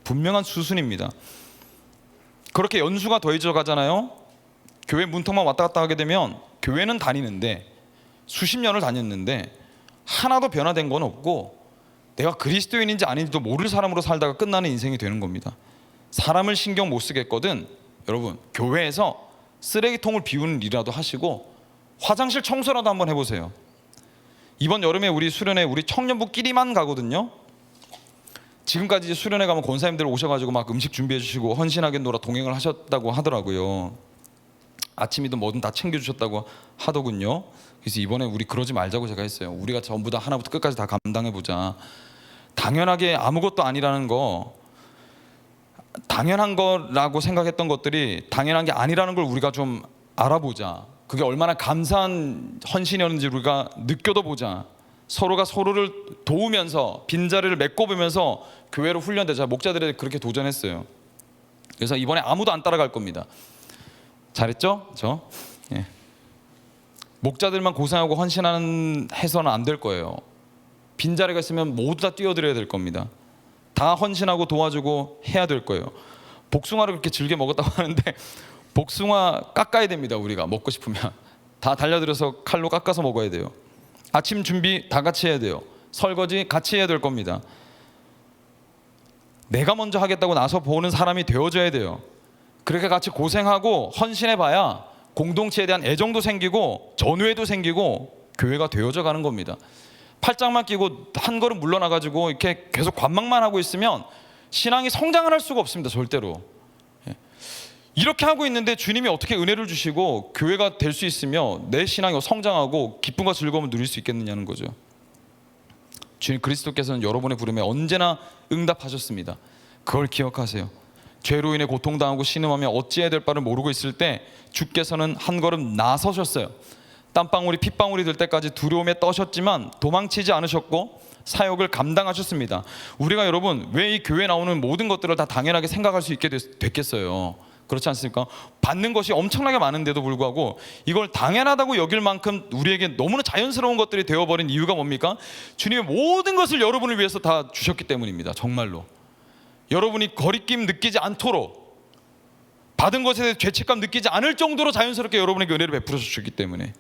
분명한 수순입니다. 그렇게 연수가 더해져 가잖아요. 교회 문턱만 왔다 갔다 하게 되면 교회는 다니는데 수십 년을 다녔는데 하나도 변화된 건 없고 내가 그리스도인인지 아닌지도 모를 사람으로 살다가 끝나는 인생이 되는 겁니다. 사람을 신경 못 쓰겠거든 여러분, 교회에서 쓰레기통을 비우는 일이라도 하시고 화장실 청소라도 한번 해보세요. 이번 여름에 우리 수련회 우리 청년부끼리만 가거든요. 지금까지 수련회 가면 권사님들 오셔가지고 막 음식 준비해 주시고 헌신하게 놀아 동행을 하셨다고 하더라고요. 아침이든 뭐든 다 챙겨주셨다고 하더군요. 그래서 이번에 우리 그러지 말자고 제가 했어요. 우리가 전부 다 하나부터 끝까지 다 감당해보자. 당연하게 아무것도 아니라는 거, 당연한 거라고 생각했던 것들이 당연한 게 아니라는 걸 우리가 좀 알아보자. 그게 얼마나 감사한 헌신이었는지 우리가 느껴도 보자. 서로가 서로를 도우면서 빈자리를 메꿔보면서 교회로 훈련되자. 목자들이 그렇게 도전했어요. 그래서 이번에 아무도 안 따라갈 겁니다. 잘했죠? 예. 목자들만 고생하고 헌신하는 해서는 안 될 거예요. 빈자리가 있으면 모두 다 뛰어들어야 될 겁니다. 다 헌신하고 도와주고 해야 될 거예요. 복숭아를 그렇게 즐겨 먹었다고 하는데 복숭아 깎아야 됩니다. 우리가 먹고 싶으면 다 달려들어서 칼로 깎아서 먹어야 돼요. 아침 준비 다 같이 해야 돼요. 설거지 같이 해야 될 겁니다. 내가 먼저 하겠다고 나서 보는 사람이 되어줘야 돼요. 그렇게 같이 고생하고 헌신해봐야 공동체에 대한 애정도 생기고 전우애도 생기고 교회가 되어져 가는 겁니다. 팔짱만 끼고 한 걸음 물러나가지고 이렇게 계속 관망만 하고 있으면 신앙이 성장을 할 수가 없습니다. 절대로. 이렇게 하고 있는데 주님이 어떻게 은혜를 주시고 교회가 될 수 있으며 내 신앙이 성장하고 기쁨과 즐거움을 누릴 수 있겠느냐는 거죠. 주님 그리스도께서는 여러분의 부름에 언제나 응답하셨습니다. 그걸 기억하세요. 죄로 인해 고통당하고 신음하며 어찌해야 될 바를 모르고 있을 때 주께서는 한 걸음 나서셨어요. 땀방울이 핏방울이 될 때까지 두려움에 떠셨지만 도망치지 않으셨고 사역을 감당하셨습니다. 우리가 여러분 왜 이 교회에 나오는 모든 것들을 다 당연하게 생각할 수 있게 됐겠어요? 그렇지 않습니까? 받는 것이 엄청나게 많은데도 불구하고 이걸 당연하다고 여길 만큼 우리에게 너무나 자연스러운 것들이 되어버린 이유가 뭡니까? 주님의 모든 것을 여러분을 위해서 다 주셨기 때문입니다. 정말로 여러분이 거리낌 느끼지 않도록 받은 것에 대해 죄책감 느끼지 않을 정도로 자연스럽게 여러분에게 은혜를 베풀어 주셨기 때문에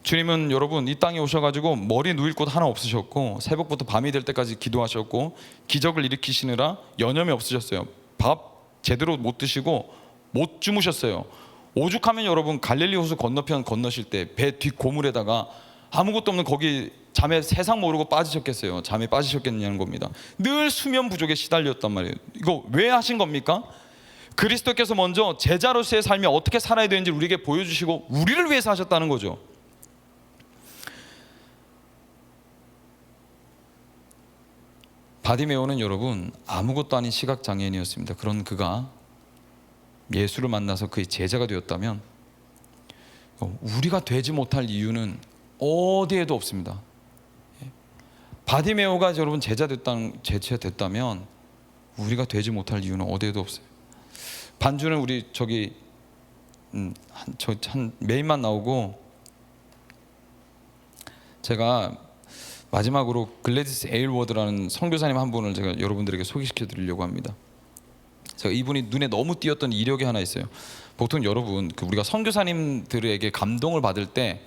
주님은 여러분 이 땅에 오셔가지고 머리 누일 곳 하나 없으셨고 새벽부터 밤이 될 때까지 기도하셨고 기적을 일으키시느라 여념이 없으셨어요. 밥 제대로 못 드시고 못 주무셨어요. 오죽하면 여러분 갈릴리 호수 건너편 건너실 때 배 뒷 고물에다가 아무것도 없는 거기 잠에 세상 모르고 빠지셨겠어요? 잠에 빠지셨겠냐는 겁니다. 늘 수면 부족에 시달렸단 말이에요. 이거 왜 하신 겁니까? 그리스도께서 먼저 제자로서의 삶이 어떻게 살아야 되는지 우리에게 보여주시고 우리를 위해서 하셨다는 거죠. 바디메오는 여러분 아무것도 아닌 시각장애인이었습니다. 그런 그가 예수를 만나서 그의 제자가 되었다면 우리가 되지 못할 이유는 어디에도 없습니다. 바디메오가 여러분 제자 됐다면 우리가 되지 못할 이유는 어디에도 없어요. 반주는 우리 저기 한 메인만 나오고, 제가 마지막으로 글래디스 에일워드라는 선교사님 한 분을 제가 여러분들에게 소개시켜 드리려고 합니다. 제가 이분이 눈에 너무 띄었던 이력이 하나 있어요. 보통 여러분 우리가 선교사님들에게 감동을 받을 때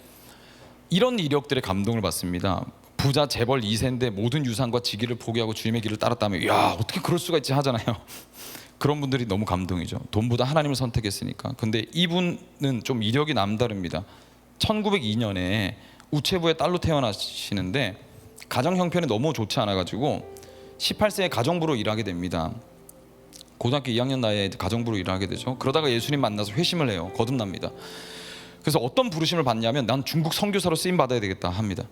이런 이력들에 감동을 받습니다. 부자 재벌 2세인데 모든 유산과 직위를 포기하고 주님의 길을 따랐다면 야 어떻게 그럴 수가 있지 하잖아요. 그런 분들이 너무 감동이죠. 돈보다 하나님을 선택했으니까. 근데 이분은 좀 이력이 남다릅니다. 1902년에 우체부의 딸로 태어나시는데 가정 형편이 너무 좋지 않아가지고 18세에 가정부로 일하게 됩니다. 고등학교 2학년 나이에 가정부로 일하게 되죠. 그러다가 예수님 만나서 회심을 해요. 거듭납니다. 그래서 어떤 부르심을 받냐면 난 중국 선교사로 쓰임 받아야 되겠다 합니다.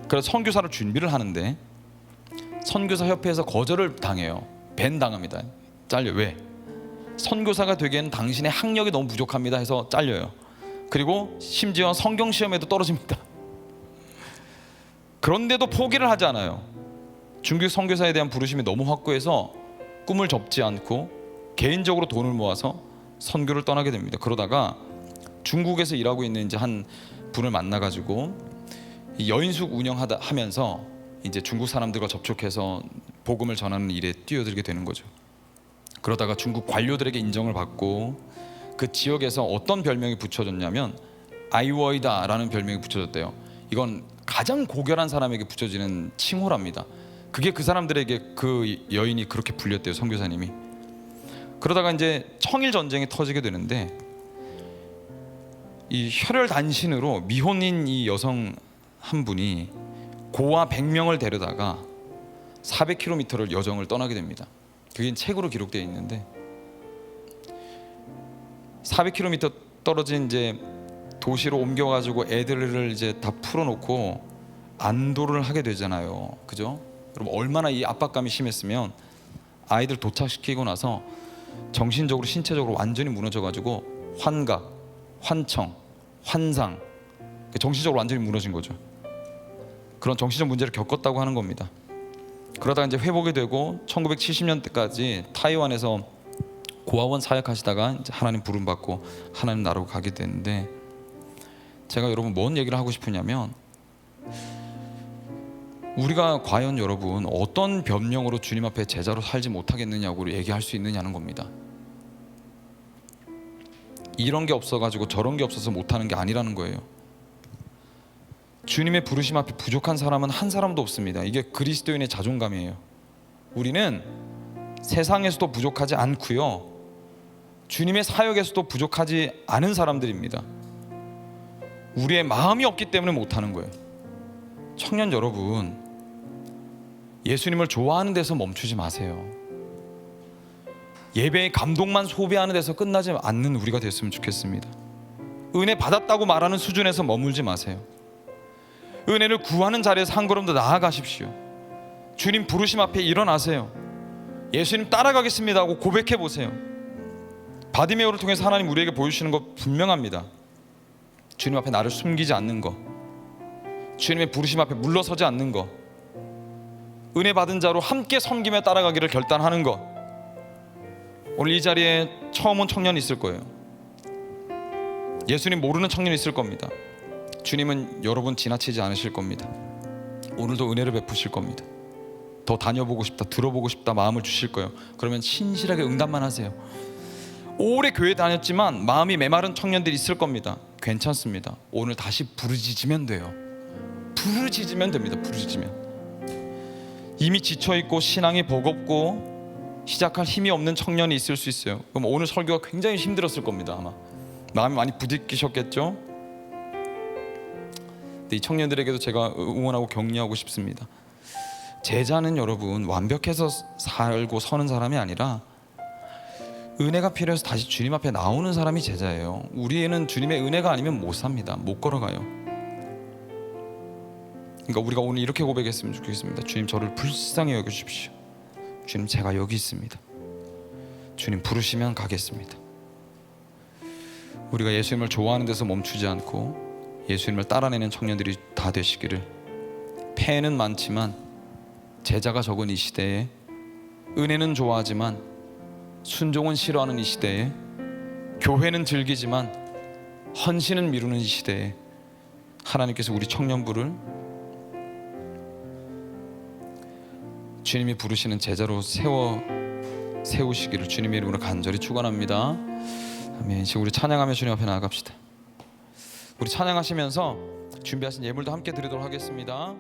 그래서 선교사를 준비를 하는데 선교사 협회에서 거절을 당해요. 밴 당합니다. 잘려. 왜? 선교사가 되기에는 당신의 학력이 너무 부족합니다 해서 잘려요. 그리고 심지어 성경 시험에도 떨어집니다. 그런데도 포기를 하지 않아요. 중국 선교사에 대한 부르심이 너무 확고해서 꿈을 접지 않고 개인적으로 돈을 모아서 선교를 떠나게 됩니다. 그러다가 중국에서 일하고 있는 이제 한 분을 만나가지고 여인숙 운영하면서 이제 중국 사람들과 접촉해서 복음을 전하는 일에 뛰어들게 되는 거죠. 그러다가 중국 관료들에게 인정을 받고 그 지역에서 어떤 별명이 붙여졌냐면 아이워이다라는 별명이 붙여졌대요. 이건 가장 고결한 사람에게 붙여지는 칭호랍니다. 그게 그 사람들에게 그 여인이 그렇게 불렸대요. 선교사님이. 그러다가 이제 청일 전쟁이 터지게 되는데 이 혈혈단신으로 미혼인 이 여성 한 분이 고아 100명을 데려다가 400km를 여정을 떠나게 됩니다. 그게 책으로 기록되어 있는데 400km 떨어진 이제 도시로 옮겨가지고 애들을 이제 다 풀어놓고 안도를 하게 되잖아요. 그죠? 여러분 얼마나 이 압박감이 심했으면 아이들 도착시키고 나서 정신적으로 신체적으로 완전히 무너져가지고 환각, 환청, 환상, 정신적으로 완전히 무너진 거죠. 그런 정신적 문제를 겪었다고 하는 겁니다. 그러다가 이제 회복이 되고 1970년대까지 타이완에서 고아원 사역하시다가 이제 하나님 부름 받고 하나님 나라로 가게 됐는데, 제가 여러분 뭔 얘기를 하고 싶으냐면 우리가 과연 여러분 어떤 변명으로 주님 앞에 제자로 살지 못하겠느냐고 얘기할 수 있느냐는 겁니다. 이런 게 없어가지고 저런 게 없어서 못하는 게 아니라는 거예요. 주님의 부르심 앞에 부족한 사람은 한 사람도 없습니다. 이게 그리스도인의 자존감이에요. 우리는 세상에서도 부족하지 않고요, 주님의 사역에서도 부족하지 않은 사람들입니다. 우리의 마음이 없기 때문에 못하는 거예요. 청년 여러분, 예수님을 좋아하는 데서 멈추지 마세요. 예배의 감동만 소비하는 데서 끝나지 않는 우리가 됐으면 좋겠습니다. 은혜 받았다고 말하는 수준에서 머물지 마세요. 은혜를 구하는 자리에서 한 걸음 더 나아가십시오. 주님 부르심 앞에 일어나세요. 예수님 따라가겠습니다 하고 고백해 보세요. 바디메오를 통해서 하나님 우리에게 보여주시는 것 분명합니다. 주님 앞에 나를 숨기지 않는 것, 주님의 부르심 앞에 물러서지 않는 것, 은혜 받은 자로 함께 섬기며 따라가기를 결단하는 것. 오늘 이 자리에 처음 온 청년이 있을 거예요. 예수님 모르는 청년이 있을 겁니다. 주님은 여러분 지나치지 않으실 겁니다. 오늘도 은혜를 베푸실 겁니다. 더 다녀보고 싶다, 들어보고 싶다 마음을 주실 거예요. 그러면 신실하게 응답만 하세요. 오래 교회 다녔지만 마음이 메마른 청년들이 있을 겁니다. 괜찮습니다. 오늘 다시 부르짖으면 돼요. 부르짖으면 됩니다. 부르짖으면. 이미 지쳐있고 신앙이 버겁고 시작할 힘이 없는 청년이 있을 수 있어요. 그럼 오늘 설교가 굉장히 힘들었을 겁니다. 아마 마음이 많이 부딪히셨겠죠. 근데 이 청년들에게도 제가 응원하고 격려하고 싶습니다. 제자는 여러분 완벽해서 살고 서는 사람이 아니라 은혜가 필요해서 다시 주님 앞에 나오는 사람이 제자예요. 우리는 주님의 은혜가 아니면 못 삽니다. 못 걸어가요. 그러니까 우리가 오늘 이렇게 고백했으면 좋겠습니다. 주님 저를 불쌍히 여겨주십시오. 주님 제가 여기 있습니다. 주님 부르시면 가겠습니다. 우리가 예수님을 좋아하는 데서 멈추지 않고 예수님을 따라내는 청년들이 다 되시기를. 폐해는 많지만 제자가 적은 이 시대에 은혜는 좋아하지만 순종은 싫어하는 이 시대에, 교회는 즐기지만 헌신은 미루는 이 시대에 하나님께서 우리 청년부를 주님이 부르시는 제자로 세우시기를 주님의 이름으로 간절히 축원합니다. 아멘. 지금 우리 찬양하며 주님 앞에 나아갑시다. 우리 찬양하시면서 준비하신 예물도 함께 드리도록 하겠습니다.